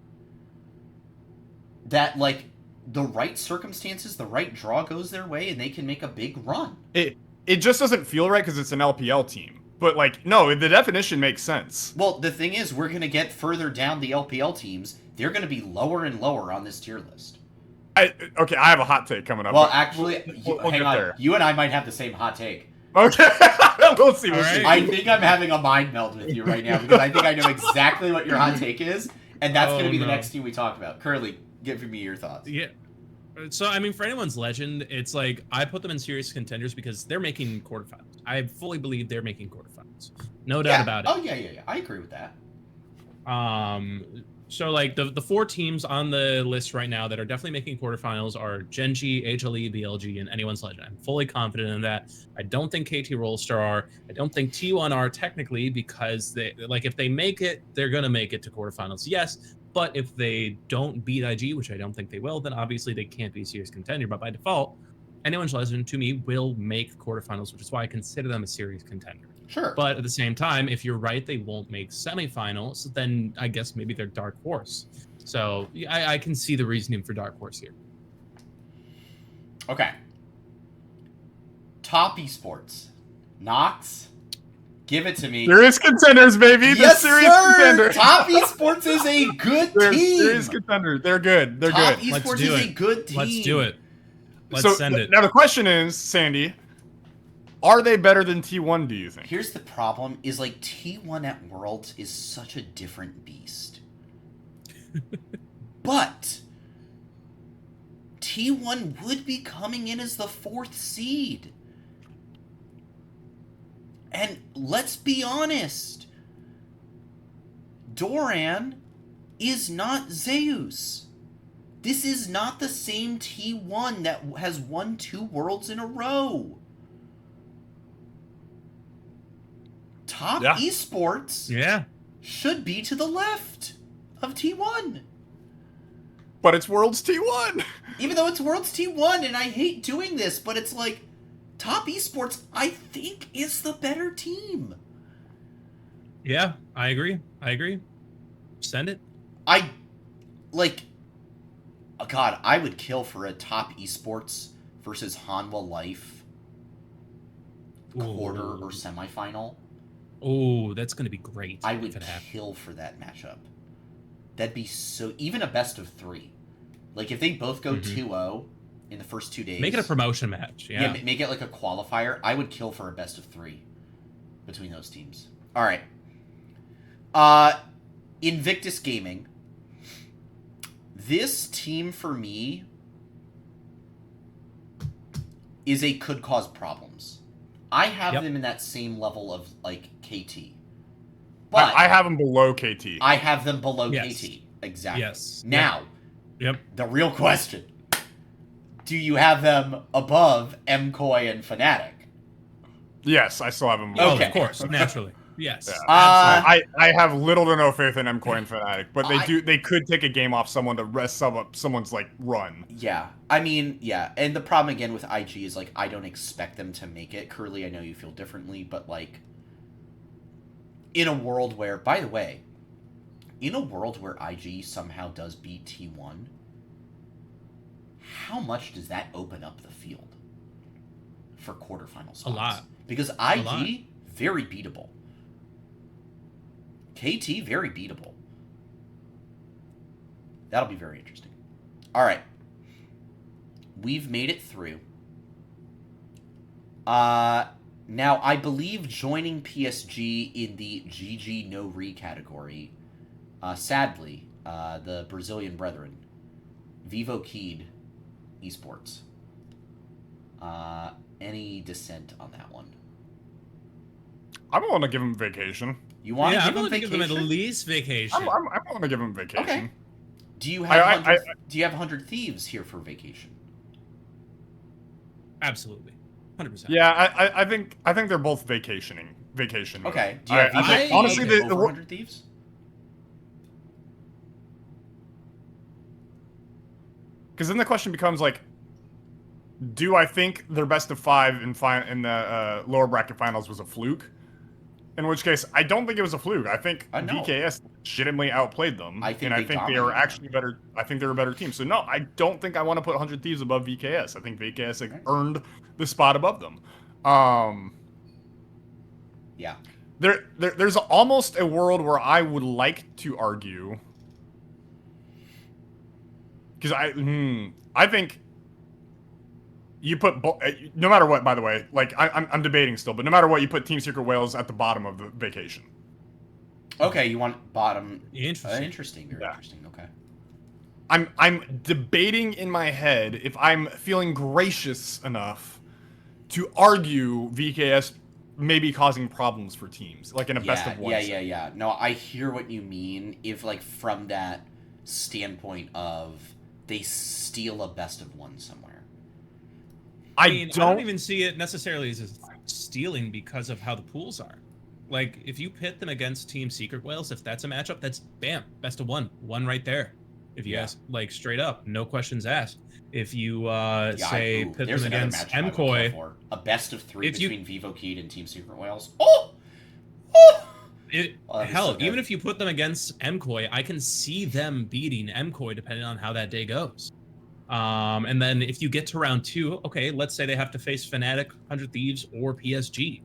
That, like, the right circumstances, the right draw goes their way, and they can make a big run. It just doesn't feel right because it's an LPL team. But, like, no, the definition makes sense. Well, the thing is, we're going to get further down the LPL teams. They're going to be lower and lower on this tier list. Okay, I have a hot take coming up. Well, actually, we'll hang get on. there. You and I might have the same hot take. Okay, we'll see. I think I'm having a mind meld with you right now because I think I know exactly what your hot take is, and that's going to be the next team we talk about. Curly, give me your thoughts. Yeah. So, I mean, for anyone's Legend, it's like, I put them in serious contenders because they're making quarterfinals. I fully believe they're making quarterfinals. No doubt about it. Oh, yeah. I agree with that. So, like, the 4 teams on the list right now that are definitely making quarterfinals are Gen.G, HLE, BLG, and anyone's Legend. I'm fully confident in that. I don't think KT Rolster are. I don't think T1 are technically because, if they make it, they're going to make it to quarterfinals. Yes, but if they don't beat IG, which I don't think they will, then obviously they can't be a serious contender. But by default, anyone's Legend, to me, will make quarterfinals, which is why I consider them a serious contender. Sure. But at the same time, if you're right, they won't make semifinals, then I guess maybe they're dark horse. So I can see the reasoning for dark horse here. Okay. Top esports. Nox, give it to me. Serious contenders, baby. Yes, They're serious contenders. Top esports is a good They're team. serious contenders. They're good. They're Top good. esports is a good team. Let's do it. Let's send it. Now the question is, Sandy, are they better than T1, do you think? Here's the problem, is like T1 at Worlds is such a different beast. But T1 would be coming in as the 4th seed. And let's be honest, Doran is not Zeus. This is not the same T1 that has won 2 Worlds in a row. Top esports should be to the left of T1. But it's Worlds T1. Even though it's Worlds T1, and I hate doing this, but it's like, Top esports, I think, is the better team. Yeah, I agree. Send it. God, I would kill for a Top esports versus Hanwha Life quarter or semifinal. Oh, that's going to be great. I would kill for that matchup. That'd be so... Even a best of 3. Like, if they both go 2-0 in the first 2 days... Make it a promotion match, yeah. Make it like a qualifier. I would kill for a best of 3 between those teams. All right. Invictus Gaming. This team, for me, is a could cause problems. I have them in that same level of, like, KT. But I have them below KT. I have them below KT. Exactly. Yes. Now, the real question. Do you have them above MCOY and Fnatic? Yes, I still have them below. Okay. Oh, of course, naturally. Yes. Yeah. I have little to no faith in MCOY and Fnatic, but they could take a game off someone to rest someone's like run. Yeah. I mean, yeah. And the problem again with IG is like I don't expect them to make it. Curly, I know you feel differently, but like in a world where, by the way, in a world where IG somehow does beat T1, how much does that open up the field for quarterfinal spots? A lot. Because IG, very beatable. KT, very beatable. That'll be very interesting. All right. We've made it through. Now, I believe joining PSG in the GG no re category, sadly, the Brazilian brethren, Vivo Keyed Esports. Any dissent on that one? I'm willing to give him vacation. You want to I'm give willing him to vacation? give him at least vacation. I'm willing to give him vacation. Okay. Do you have do you have 100 Thieves here for vacation? Absolutely, 100%. Yeah, I think they're both vacation. Okay. Do you have I think, honestly, over 100 Thieves? Because then the question becomes like, do I think their best of 5 in the lower bracket finals was a fluke? In which case, I don't think it was a fluke. I think No. VKS legitimately outplayed them, I think and I think they are actually better. I think they're a better team. So no, I don't think I want to put 100 Thieves above VKS. I think VKS earned the spot above them. Yeah. There's almost a world where I would like to argue, because I think you put no matter what. By the way, like I'm debating still, but no matter what, you put Team Secret Whales at the bottom of the vacation. Okay, you want bottom? Interesting. Interesting. Very interesting. Okay. I'm debating in my head if I'm feeling gracious enough to argue VKS may be causing problems for teams, like in a best of one. Yeah. No, I hear what you mean. If like from that standpoint of they steal a best of one somewhere. I don't even see it necessarily as stealing because of how the pools are. Like, if you pit them against Team Secret Whales, if that's a matchup, that's bam, best of one right there. If you ask, like, straight up, no questions asked. If you pit them against MKOI, a best of 3 between Vivo Keyed and Team Secret Whales. Hell, even if you put them against MKOI, I can see them beating MKOI depending on how that day goes. And then if you get to round 2, okay, let's say they have to face Fnatic, 100 Thieves, or PSG.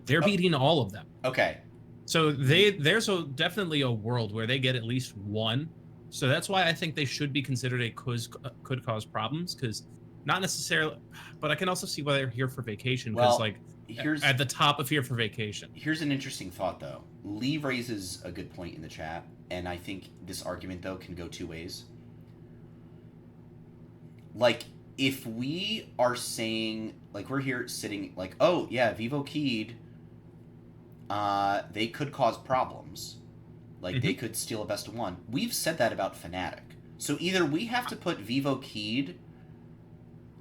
They're beating all of them. Okay. So there's definitely a world where they get at least one. So that's why I think they should be considered a could cause problems, because not necessarily, but I can also see why they're here for vacation, because here's at the top of here for vacation. Here's an interesting thought, though. Lee raises a good point in the chat, and I think this argument, though, can go two ways. Like, if we are saying, like, we're here sitting, like, oh, yeah, Vivo Keyed, they could cause problems. Like, they could steal a best of one. We've said that about Fnatic. So either we have to put Vivo Keyed,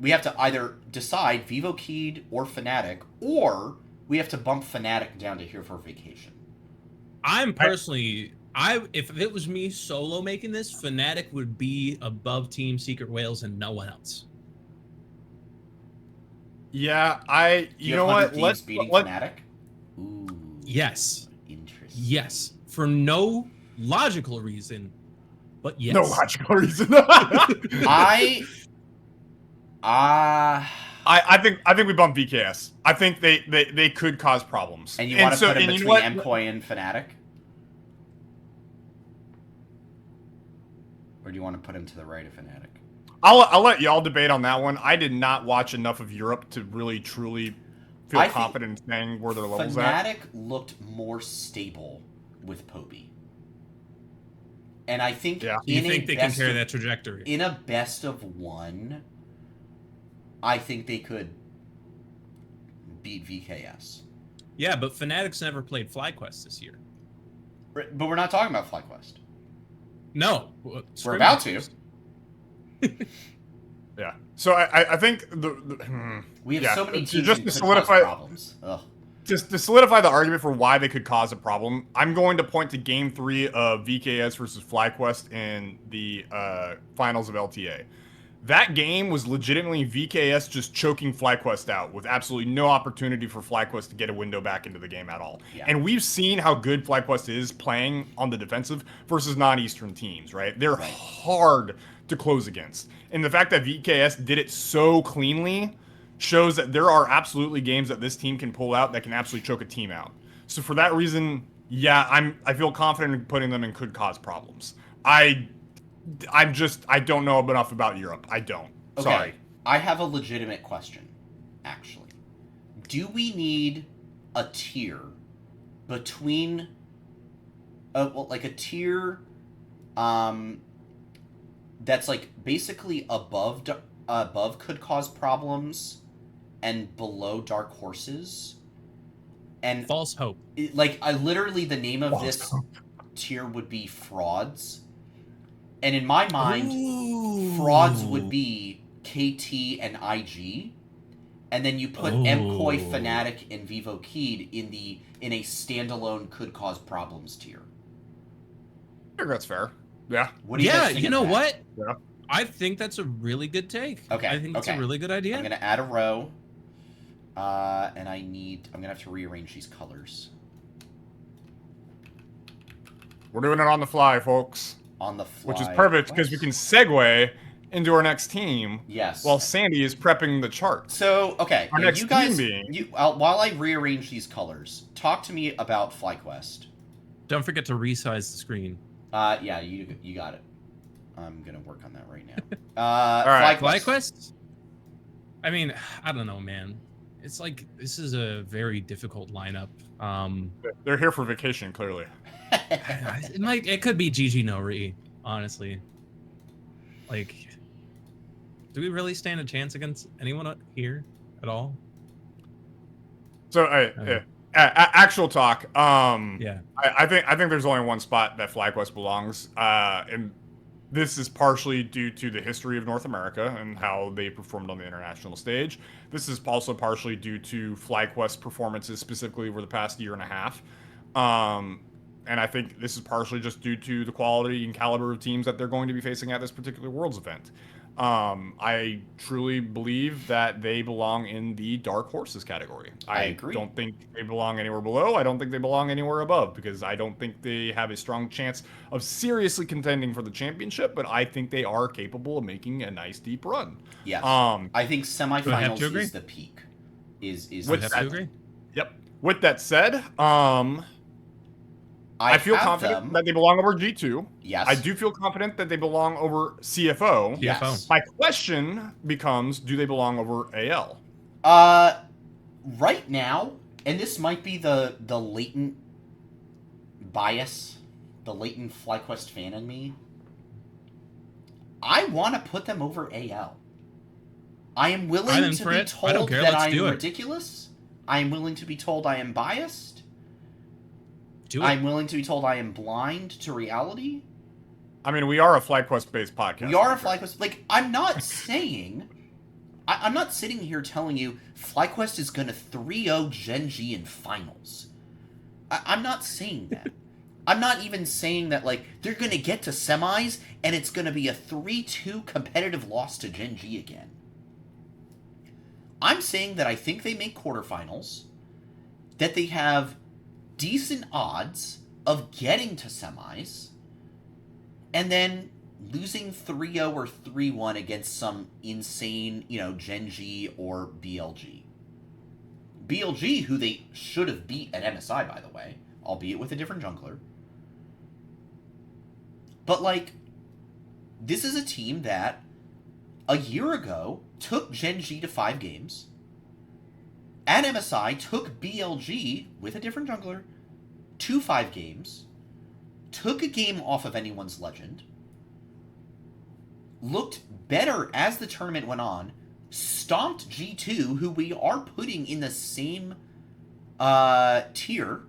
we have to either decide Vivo Keyed or Fnatic, or we have to bump Fnatic down to here for vacation. I'm personally... if it was me solo making this, Fnatic would be above Team Secret Whales and no one else. Yeah, you know what? Let's beating Fnatic. Ooh. Yes. Interesting. Yes. For no logical reason, but yes. No logical reason. I think we bump VKS. I think they could cause problems. And you want to put them between MKOI and Fnatic? Or do you want to put him to the right of Fnatic? I'll let y'all debate on that one. I did not watch enough of Europe to really truly feel confident in saying where their levels at. Fnatic looked more stable with Poby. And I think you think they can carry that trajectory. In a best of one, I think they could beat VKS. Yeah, but Fnatic's never played FlyQuest this year. But we're not talking about FlyQuest. No. We're about to. Yeah. So I think we have so many teams just to solidify problems. Ugh. Just to solidify the argument for why they could cause a problem, I'm going to point to Game 3 of VKS versus FlyQuest in the finals of LTA. That game was legitimately VKS just choking FlyQuest out with absolutely no opportunity for FlyQuest to get a window back into the game at all. Yeah. And we've seen how good FlyQuest is playing on the defensive versus non-Eastern teams, right? They're hard to close against. And the fact that VKS did it so cleanly shows that there are absolutely games that this team can pull out that can absolutely choke a team out. So for that reason, yeah, I feel confident in putting them in could cause problems. I don't know enough about Europe. I don't. Okay. Sorry. I have a legitimate question, actually. Do we need a tier between a tier that's like basically above could cause problems and below dark horses? And false hope. Like, literally the name of this tier would be frauds. And in my mind, Ooh. frauds would be KT and IG, and then you put MKOI, Fnatic, and Vivo Keyed in a standalone could cause problems tier. I think that's fair. Yeah. What do you guys think you of know that? what? Yeah. I think that's a really good take. Okay. I think that's a really good idea. I'm gonna add a row, and I'm gonna have to rearrange these colors. We're doing it on the fly, folks. On the fly. Which is perfect because we can segue into our next team. Yes. While Sandy is prepping the chart. So, okay. Our next you guys, team being... while I rearrange these colors, talk to me about FlightQuest. Don't forget to resize the screen. Yeah, you got it. I'm gonna work on that right now. All right. FlightQuest? I mean, I don't know, man. It's like this is a very difficult lineup. They're here for vacation, clearly. It could be GG no Re, honestly. Like, do we really stand a chance against anyone here at all? So, actual talk. Yeah. I think there's only one spot that FlightQuest belongs, and this is partially due to the history of North America and how they performed on the international stage. This is also partially due to FlightQuest performances specifically over the past year and a half. And I think this is partially just due to the quality and caliber of teams that they're going to be facing at this particular Worlds event. I truly believe that they belong in the dark horses category. I agree. I don't think they belong anywhere below. I don't think they belong anywhere above because I don't think they have a strong chance of seriously contending for the championship, but I think they are capable of making a nice deep run. Yes. I think semifinals is the peak. Is would have to agree? Yep. With that said, I feel confident that they belong over G2. Yes. I do feel confident that they belong over CFO. Yes. My question becomes, do they belong over AL? Right now, and this might be the latent bias, the latent FlightQuest fan in me, I want to put them over AL. I am willing to be told that I am ridiculous. I am willing to be told I am biased. I'm willing to be told I am blind to reality. I mean, we are a FlightQuest-based podcast. We are a FlightQuest. Like, I'm not saying... I'm not sitting here telling you FlightQuest is going to 3-0 Gen G in finals. I'm not saying that. I'm not even saying that, like, they're going to get to semis and it's going to be a 3-2 competitive loss to Gen G again. I'm saying that I think they make quarterfinals, that they have decent odds of getting to semis, and then losing 3-0 or 3-1 against some insane, Gen G or BLG. BLG, who they should have beat at MSI, by the way, albeit with a different jungler. But, like, this is a team that a year ago took Gen G to 5 games. At MSI, took BLG, with a different jungler, to 5 games, took a game off of anyone's legend, looked better as the tournament went on, stomped G2, who we are putting in the same tier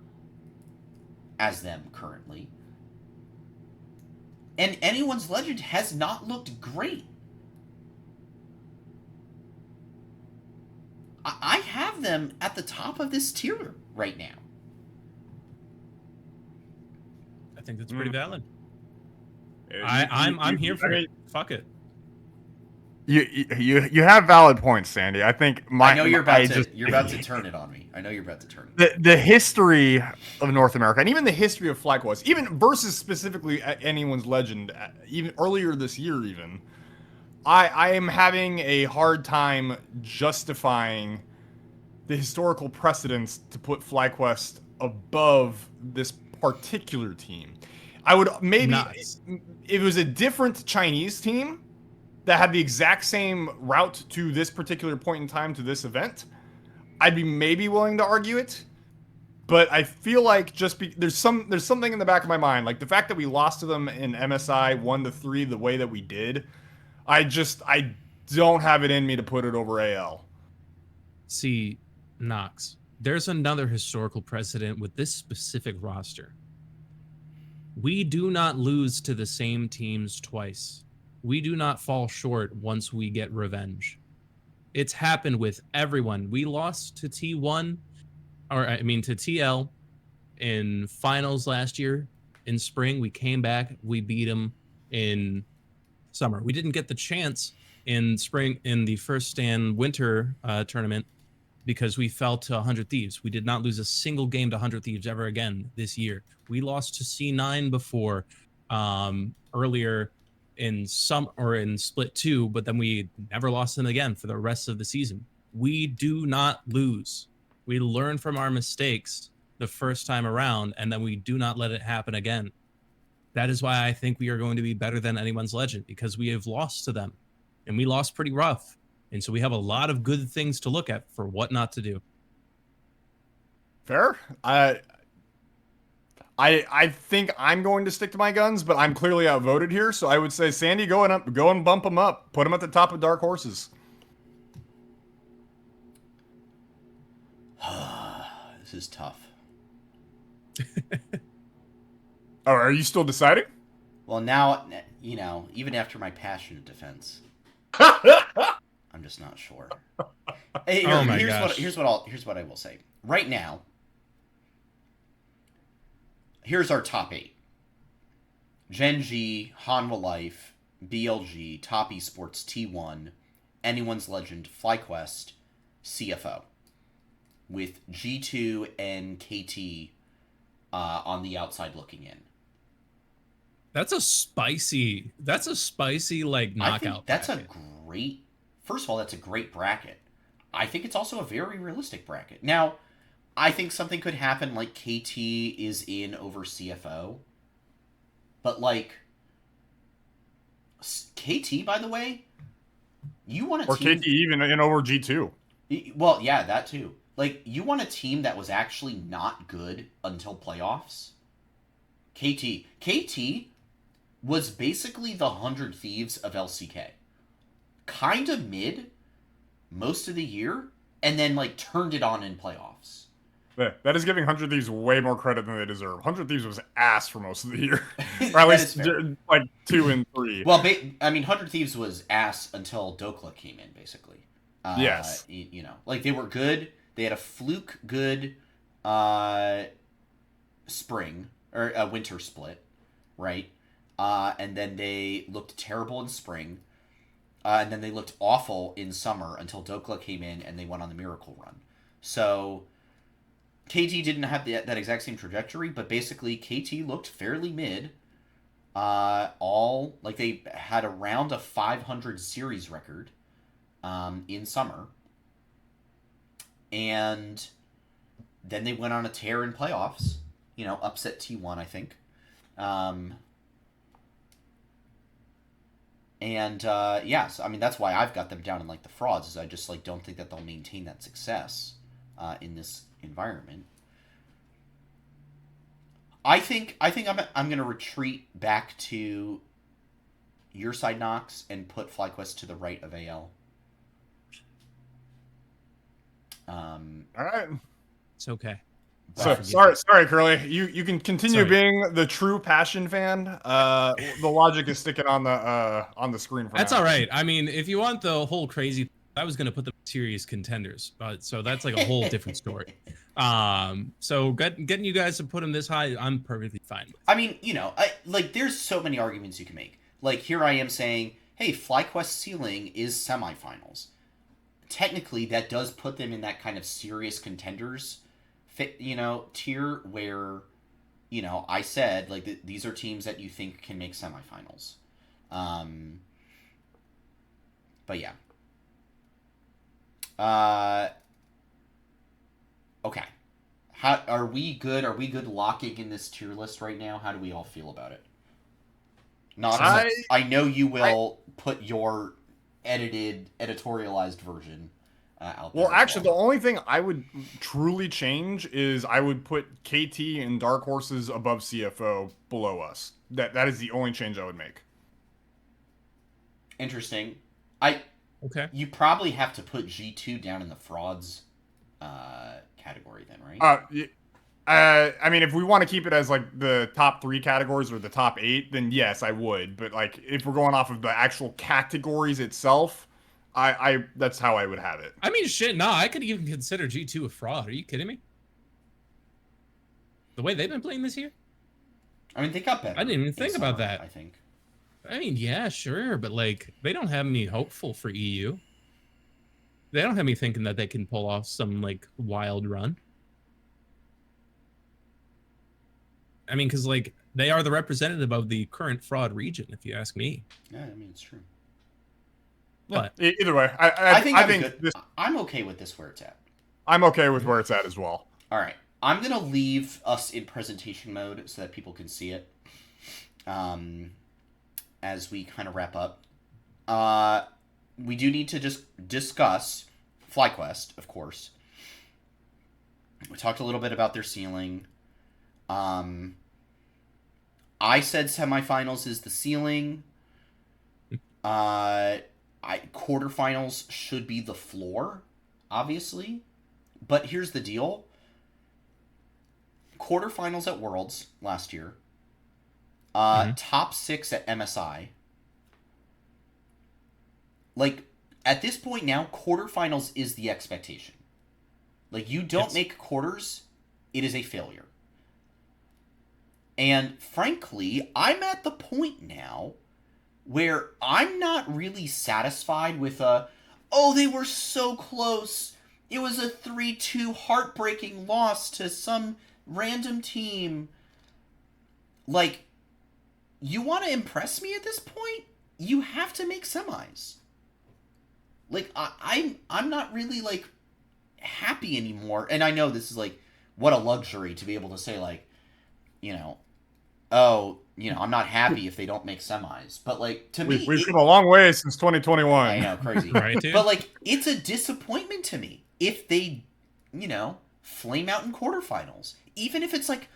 as them currently, and anyone's legend has not looked great. I have them at the top of this tier right now. I think that's pretty valid. I'm here for it. Fuck it. You have valid points, Sandy. I think I know you're about to turn it on me. I know you're about to turn it. The history of North America and even the history of FlightQuest, even versus specifically anyone's legend, even earlier this year, even. I am having a hard time justifying the historical precedence to put FlightQuest above this particular team. I would maybe if it was a different Chinese team that had the exact same route to this particular point in time to this event, I'd be maybe willing to argue it. But I feel like there's something in the back of my mind, like the fact that we lost to them in MSI 1-3 the way that we did. I don't have it in me to put it over AL. See, Knox, there's another historical precedent with this specific roster. We do not lose to the same teams twice. We do not fall short once we get revenge. It's happened with everyone. We lost to T1, or I mean to TL in finals last year in spring. We came back, we beat them in summer. We didn't get the chance in spring in the first stand winter tournament because we fell to 100 Thieves. We did not lose a single game to 100 Thieves ever again this year. We lost to C9 before earlier in split 2, but then we never lost them again for the rest of the season. We do not lose. We learn from our mistakes the first time around, and then we do not let it happen again. That is why I think we are going to be better than anyone's legend, because we have lost to them, and we lost pretty rough. And so we have a lot of good things to look at for what not to do. Fair. I think I'm going to stick to my guns, but I'm clearly outvoted here. So I would say, Sandy, go and bump them up. Put them at the top of dark horses. This is tough. Oh, are you still deciding? Well, now, even after my passionate defense, I'm just not sure. Hey, here's what I will say. Right now, here's our top 8. Gen G, Hanwha Life, BLG, Top Esports, T1, Anyone's Legend, FlyQuest, CFO. With G2 and KT on the outside looking in. That's a spicy like knockout. That's a great. First of all, that's a great bracket. I think it's also a very realistic bracket. Now, I think something could happen like KT is in over CFO. But like KT, by the way, you want a team, or KT even in over G2. Well, yeah, that too. Like, you want a team that was actually not good until playoffs? KT was basically the 100 Thieves of LCK. Kind of mid most of the year, and then, like, turned it on in playoffs. That is giving 100 Thieves way more credit than they deserve. 100 Thieves was ass for most of the year. Or at least, like, 2 and 3. Well, 100 Thieves was ass until Dokla came in, basically. Yes. Like, they were good. They had a fluke good spring or winter split, right? And then they looked terrible in spring, and then they looked awful in summer until Dokla came in and they went on the miracle run. So KT didn't have that exact same trajectory, but basically KT looked fairly mid. They had around a 500 series record in summer. And then they went on a tear in playoffs. Upset T1, I think. Yes, I mean, that's why I've got them down in, like, the frauds, is I just, like, don't think that they'll maintain that success in this environment. I think I'm going to retreat back to your side, Nox, and put FlyQuest to the right of AL. All right. It's okay. So, sorry, Curly. You can continue being the true passion fan. The logic is sticking on the screen for That's now. all right. I mean, if you want the whole crazy, I was going to put the serious contenders, so that's like a whole different story. So getting you guys to put them this high, I'm perfectly fine with. I mean, there's so many arguments you can make. Like, here I am saying, hey, FlyQuest ceiling is semifinals. Technically, that does put them in that kind of serious contenders tier where, I said, like, these are teams that you think can make semifinals. But yeah. Okay. How are we good? Are we good locking in this tier list right now? How do we all feel about it? I know you will put your editorialized version out there. Well, actually, the only thing I would truly change is I would put KT and Dark Horses above CFO below us. That is the only change I would make. Interesting. Okay. You probably have to put G2 down in the frauds category then, right? I mean, if we want to keep it as like the top 3 categories or the top 8, then yes, I would. But like, if we're going off of the actual categories itself, I that's how I would have it. I mean, shit, nah, I could even consider G2 a fraud. Are you kidding me? The way they've been playing this year? I mean, they got better. I didn't even think about that. I think. I mean, yeah, sure, but like, they don't have me hopeful for EU. They don't have me thinking that they can pull off some like wild run. I mean, because like they are the representative of the current fraud region, if you ask me. Yeah, I mean, it's true. But either way, I think this, I'm okay with this where it's at. I'm okay with where it's at as well. All right, I'm gonna leave us in presentation mode so that people can see it. As we kind of wrap up, we do need to just discuss FlyQuest, of course. We talked a little bit about their ceiling. I said semifinals is the ceiling. Quarterfinals should be the floor, obviously. But here's the deal. Quarterfinals at Worlds last year. Top 6 at MSI. Like, at this point now, quarterfinals is the expectation. Like, you don't make quarters, it is a failure. And frankly, I'm at the point now where I'm not really satisfied with they were so close. It was a 3-2 heartbreaking loss to some random team. Like, you want to impress me at this point? You have to make semis. Like, I'm not really, like, happy anymore. And I know this is, like, what a luxury to be able to say, like, I'm not happy if they don't make semis. But, like, to me... We've come a long way since 2021. I know, crazy. Right, dude? But, like, it's a disappointment to me if they, flame out in quarterfinals. Even if it's, like,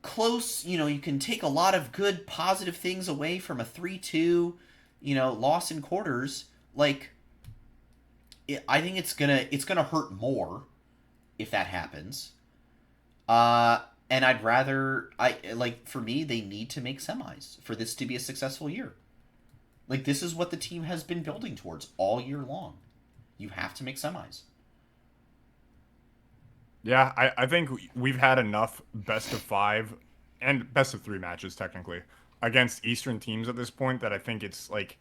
close, you can take a lot of good, positive things away from a 3-2, loss in quarters. Like, I think it's gonna hurt more if that happens. And I'd rather, for me, they need to make semis for this to be a successful year. Like, this is what the team has been building towards all year long. You have to make semis. Yeah, I think we've had enough best of 5 and best of 3 matches, technically, against Eastern teams at this point that I think it's, like,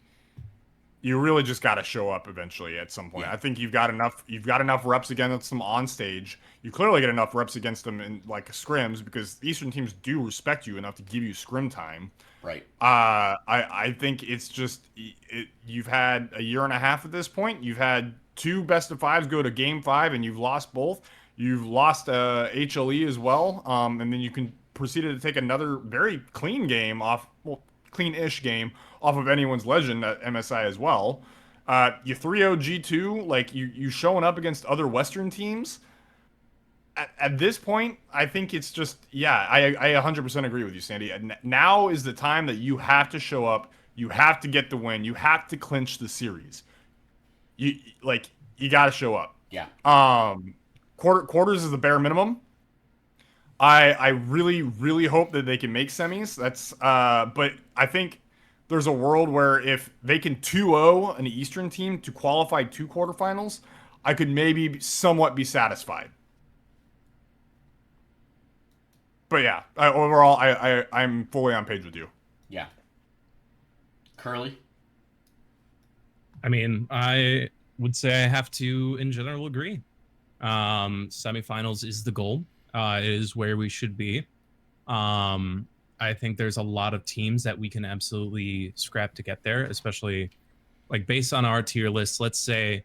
you really just got to show up eventually at some point. Yeah. I think you've got enough reps against them on stage. You clearly get enough reps against them in like scrims because the Eastern teams do respect you enough to give you scrim time. Right. I think it's just you've had a year and a half at this point. You've had 2 best of 5s go to game 5 and you've lost both. You've lost HLE as well. And then you can proceeded to take another very clean game off, clean-ish game off of anyone's legend at MSI as well. You 3-0 G2, like you showing up against other Western teams. At this point, I think it's just, I 100% agree with you, Sandy. Now is the time that you have to show up. You have to get the win. You have to clinch the series. You got to show up. Yeah. Quarters is the bare minimum. I really, really hope that they can make semis. But I think there's a world where if they can 2-0 an Eastern team to qualify 2 quarterfinals, I could maybe somewhat be satisfied. But yeah, overall, I'm fully on page with you. Yeah. Curly? I mean, I would say I have to, in general, agree. Semifinals is the goal. It is where we should be. I think there's a lot of teams that we can absolutely scrap to get there, especially like based on our tier list. Let's say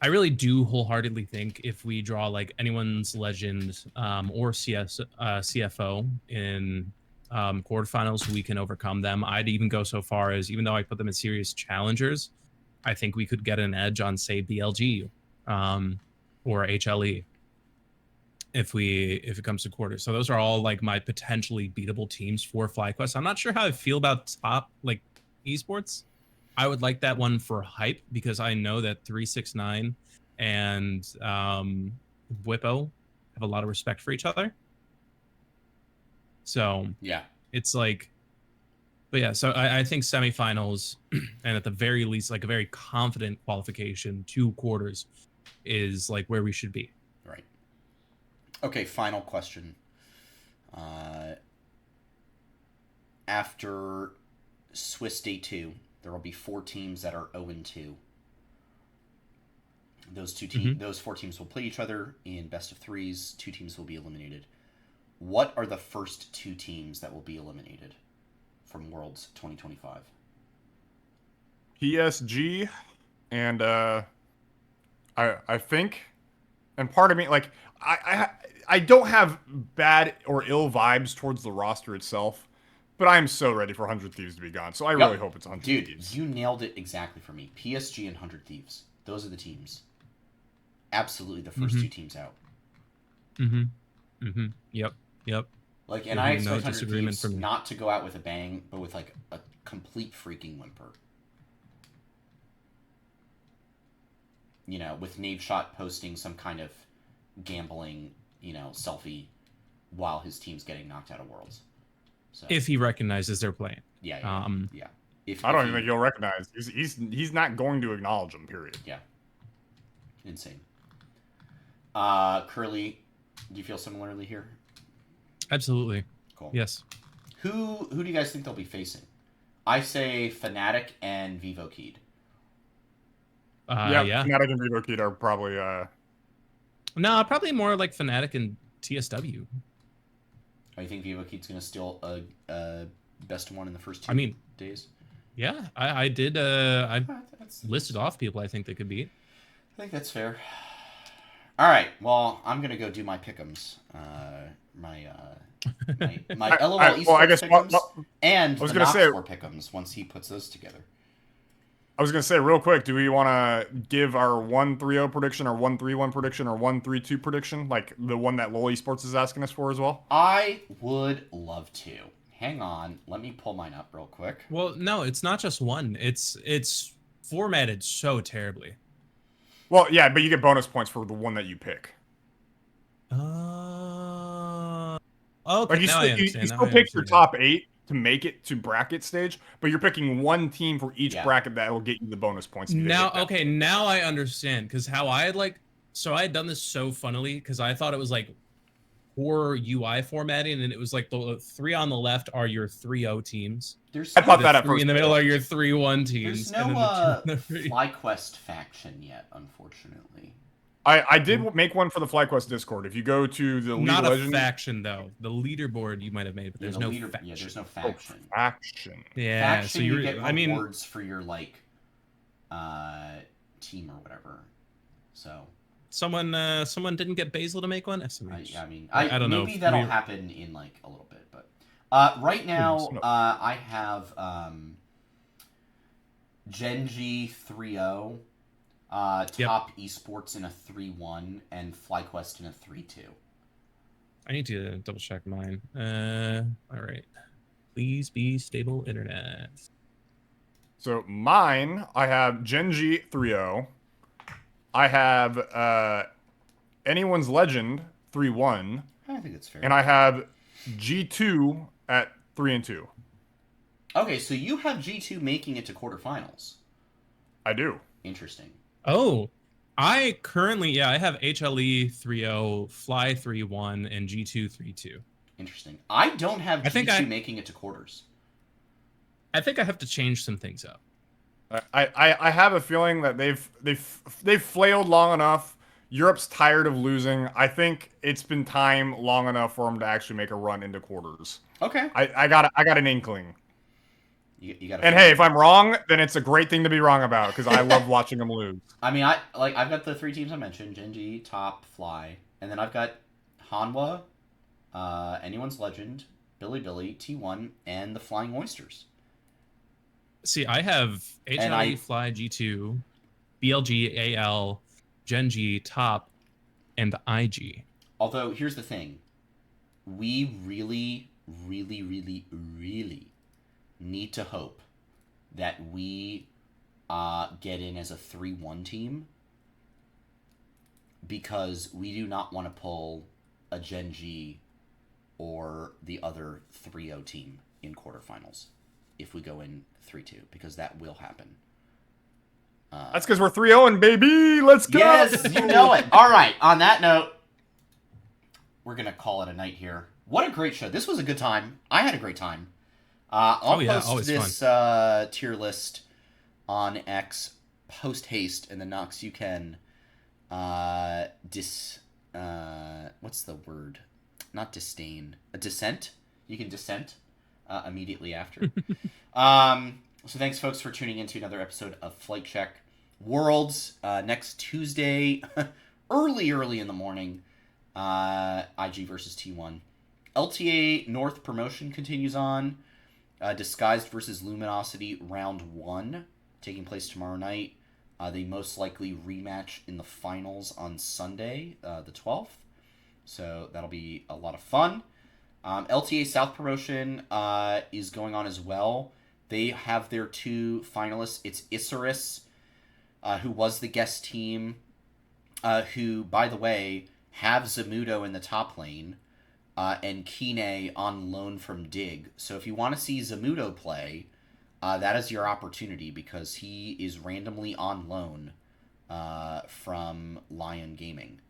I really do wholeheartedly think if we draw like anyone's legend or CFO in quarterfinals, we can overcome them. I'd even go so far as, even though I put them in serious challengers, I think we could get an edge on, say, BLG or HLE if it comes to quarters. So those are all like my potentially beatable teams for FlyQuest. I'm not sure how I feel about top like esports. I would like that one for hype because I know that 369 and Whippo have a lot of respect for each other. So Yeah. it's like, but yeah, so I think semifinals and at the very least, like a very confident qualification, 2 quarters is like where we should be. Right. Okay, final question. After Swiss Day 2, there will be 4 teams that are 0-2. Those 4 teams will play each other in best of 3s. 2 teams will be eliminated. What are the first 2 teams that will be eliminated from Worlds 2025? PSG and I think, and part of me, like, I don't have bad or ill vibes towards the roster itself, but I am so ready for 100 Thieves to be gone. So I really hope it's 100 Dude, Thieves. you nailed it exactly for me. PSG and 100 Thieves. Those are the teams. Absolutely the first 2 teams out. Yep. Like, and I expect 100 Thieves not to go out with a bang, but with, like, a complete freaking whimper. You know, with Naveshot posting some kind of gambling, you know, selfie while his team's getting knocked out of Worlds. So, if he recognizes they're playing. Yeah. I don't even think he'll recognize. He's not going to acknowledge them. Period. Yeah. Insane. Curly, do you feel similarly here? Absolutely. Cool. Yes. Who do you guys think they'll be facing? I say Fnatic and Vivo Keyed. Yeah. Fnatic and Vivo Keyed are probably. No, probably more like Fnatic and TSW. Oh, you think Vivo Keyed's gonna steal a best one in the first 2 days? Yeah, I did. I listed off people I think they could beat. I think that's fair. All right. Well, I'm gonna go do my pick-ems. My LOL esports pick-ems and the Knox4 pick-ems once he puts those together. I was going to say real quick, do we want to give our 1-3-0 prediction, our 1-3-1 prediction, or 1-3-2 prediction, like the one that LOL Esports is asking us for as well? I would love to. Hang on, let me pull mine up real quick. Well, no, it's not just one. It's formatted so terribly. Well, yeah, but you get bonus points for the one that you pick. Okay, like you still pick your top 8 to make it to bracket stage, but you're picking one team for each bracket that will get you the bonus points. Now I understand, because how I had I had done this so funnily because I thought it was like poor UI formatting, and it was like the 3 on the left are your 3-0 teams. I thought that at first. In the middle are your 3-1 teams. There's no FlyQuest faction yet, unfortunately. I did make one for the FlyQuest Discord. If you go to the League not of Legends, a faction though. The leaderboard you might have made, but there's no faction. Yeah, there's no faction. Oh, faction. Yeah, faction, so you get rewards for your team or whatever. So someone didn't get Basil to make one. I don't know. Maybe that'll happen in like a little bit, but right now I have Genji 3-0. Top Esports in a 3-1 and FlyQuest in a 3-2. I need to double check mine. All right. Please be stable internet. So mine, I have Genji 3-0. I have Anyone's Legend 3-1. I think it's fair. And I have G2 at 3-2. Okay, so you have G2 making it to quarterfinals. I do. Interesting. Oh, I currently, I have HLE 3-0, Fly 3-1, and G2 3-2. Interesting. I don't have G2 making it to quarters. I think I have to change some things up. I have a feeling that they've flailed long enough. Europe's tired of losing. I think it's been time long enough for them to actually make a run into quarters. Okay. I got an inkling. You got. And hey, if I'm wrong, then it's a great thing to be wrong about because I love watching them lose. I mean, I've got the 3 teams I mentioned: Genji, Top, Fly, and then I've got Hanwha, Anyone's Legend, Billy, T1, and the Flying Oysters. See, I have HLE, Fly, G2, BLG, AL, Genji, Top, and IG. Although here's the thing, we really need to hope that we get in as a 3-1 team, because we do not want to pull a Gen G or the other 3-0 team in quarterfinals if we go in 3-2, because that will happen. That's because we're 3-0, baby. Let's go. Yes, you know it. All right. On that note, we're going to call it a night here. What a great show. This was a good time. I had a great time. I'll post this tier list on X post haste, and then Knox, you can what's the word? Not disdain. A dissent. You can dissent immediately after. So thanks, folks, for tuning in to another episode of Flight Check Worlds. Next Tuesday, early in the morning, IG versus T1. LTA North promotion continues on. Disguised versus Luminosity round 1, taking place tomorrow night. They most likely rematch in the finals on Sunday, the 12th. So that'll be a lot of fun. LTA South promotion is going on as well. They have their 2 finalists. It's Isurus, who was the guest team, who, by the way, have Zamudo in the top lane, and Kine on loan from Dig. So if you want to see Zamudo play, that is your opportunity, because he is randomly on loan from Lion Gaming,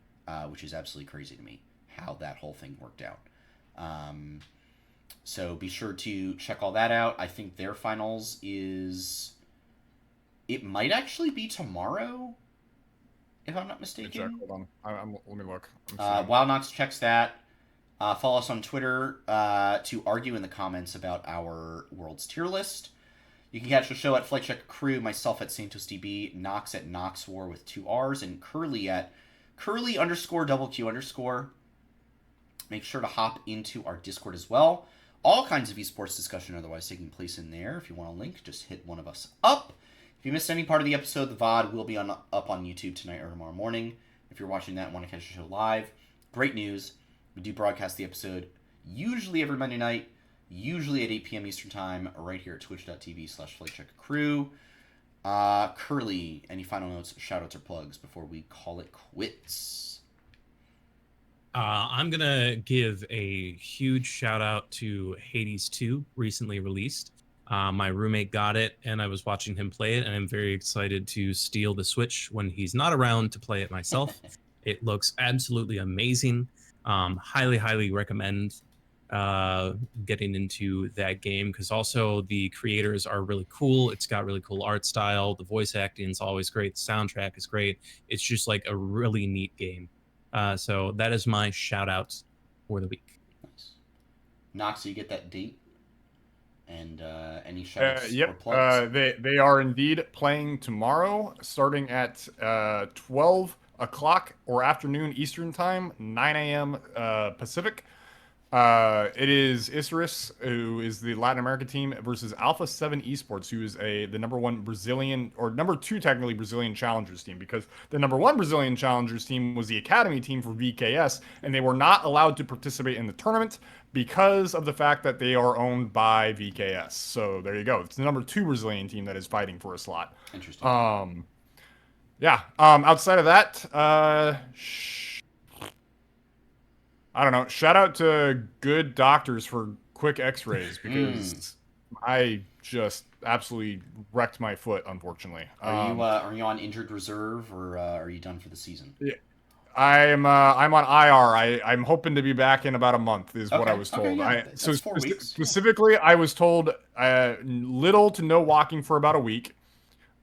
which is absolutely crazy to me, how that whole thing worked out. So be sure to check all that out. I think their finals is... It might actually be tomorrow, if I'm not mistaken. Hold on. Let me look. WildNox checks that. Follow us on Twitter to argue in the comments about our World's tier list. You can catch the show at FlightCheck Crew, myself at SantosDB, Knox at NoxWar with 2 R's, and Curly at Curly_QQ_. Make sure to hop into our Discord as well. All kinds of esports discussion otherwise taking place in there. If you want a link, just hit one of us up. If you missed any part of the episode, the VOD will be up on YouTube tonight or tomorrow morning. If you're watching that and want to catch the show live, great news. We do broadcast the episode usually every Monday night, usually at 8 p.m. Eastern Time, right here at twitch.tv/FlightCheckCrew. Curly, any final notes, shoutouts, or plugs before we call it quits? I'm going to give a huge shout out to Hades 2, recently released. My roommate got it, and I was watching him play it, and I'm very excited to steal the Switch when he's not around to play it myself. It looks absolutely amazing. Highly recommend getting into that game, because also the creators are really cool. It's got really cool art style. The voice acting is always great. The soundtrack is great. It's just like a really neat game. So that is my shout out for the week. Nice. Knox, you get that date? And any shout outs yep. or plugs? They are indeed playing tomorrow, starting at 12 o'clock or afternoon Eastern Time, 9 a.m. Pacific. It is Isurus, who is the Latin America team, versus Alpha 7 Esports, who is the number 1 Brazilian, or number 2 technically Brazilian Challengers team, because the number 1 Brazilian Challengers team was the academy team for VKS, and they were not allowed to participate in the tournament because of the fact that they are owned by VKS. So there you go. It's the number 2 Brazilian team that is fighting for a slot. Interesting. Yeah. Outside of that, I don't know. Shout out to good doctors for quick x-rays, because I just absolutely wrecked my foot, unfortunately. Are you on injured reserve, or are you done for the season? Yeah. I'm on IR. I'm hoping to be back in about a month, is what I was told. Yeah. That's 4 weeks. Specifically, I was told little to no walking for about a week,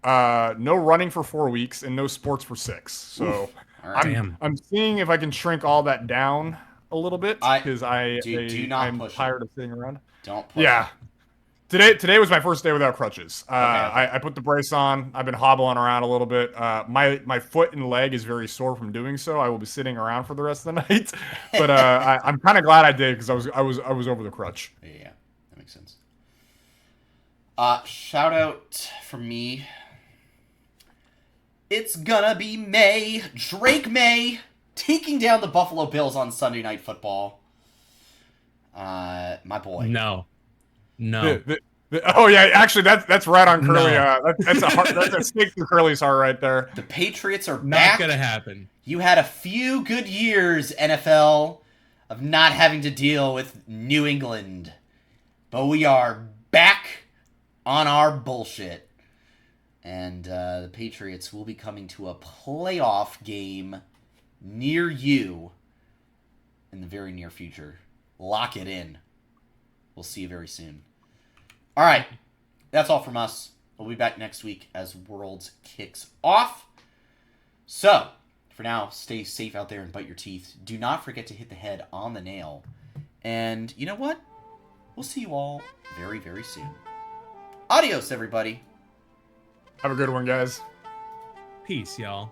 no running for 4 weeks, and no sports for 6. So I'm seeing if I can shrink all that down a little bit, because I'm tired of sitting around. Don't push it. Today was my first day without crutches. Okay. I put the brace on. I've been hobbling around a little bit. My foot and leg is very sore from doing so. I will be sitting around for the rest of the night. But I'm kind of glad I did, because I was over the crutch. Yeah, that makes sense. Shout out from me. It's gonna be May. Drake May taking down the Buffalo Bills on Sunday Night Football. My boy. No. Oh yeah, actually that's right on Curly. No. That's a stick to Curly's heart right there. The Patriots are not back. Gonna happen. You had a few good years, NFL. of not having to deal with New England. But we are back on our bullshit. And the Patriots will be coming to a playoff game near you in the very near future. Lock it in. We'll see you very soon. All right. That's all from us. We'll be back next week as Worlds kicks off. So, for now, stay safe out there and bite your teeth. Do not forget to hit the head on the nail. And you know what? We'll see you all very, very soon. Adios, everybody. Have a good one, guys. Peace, y'all.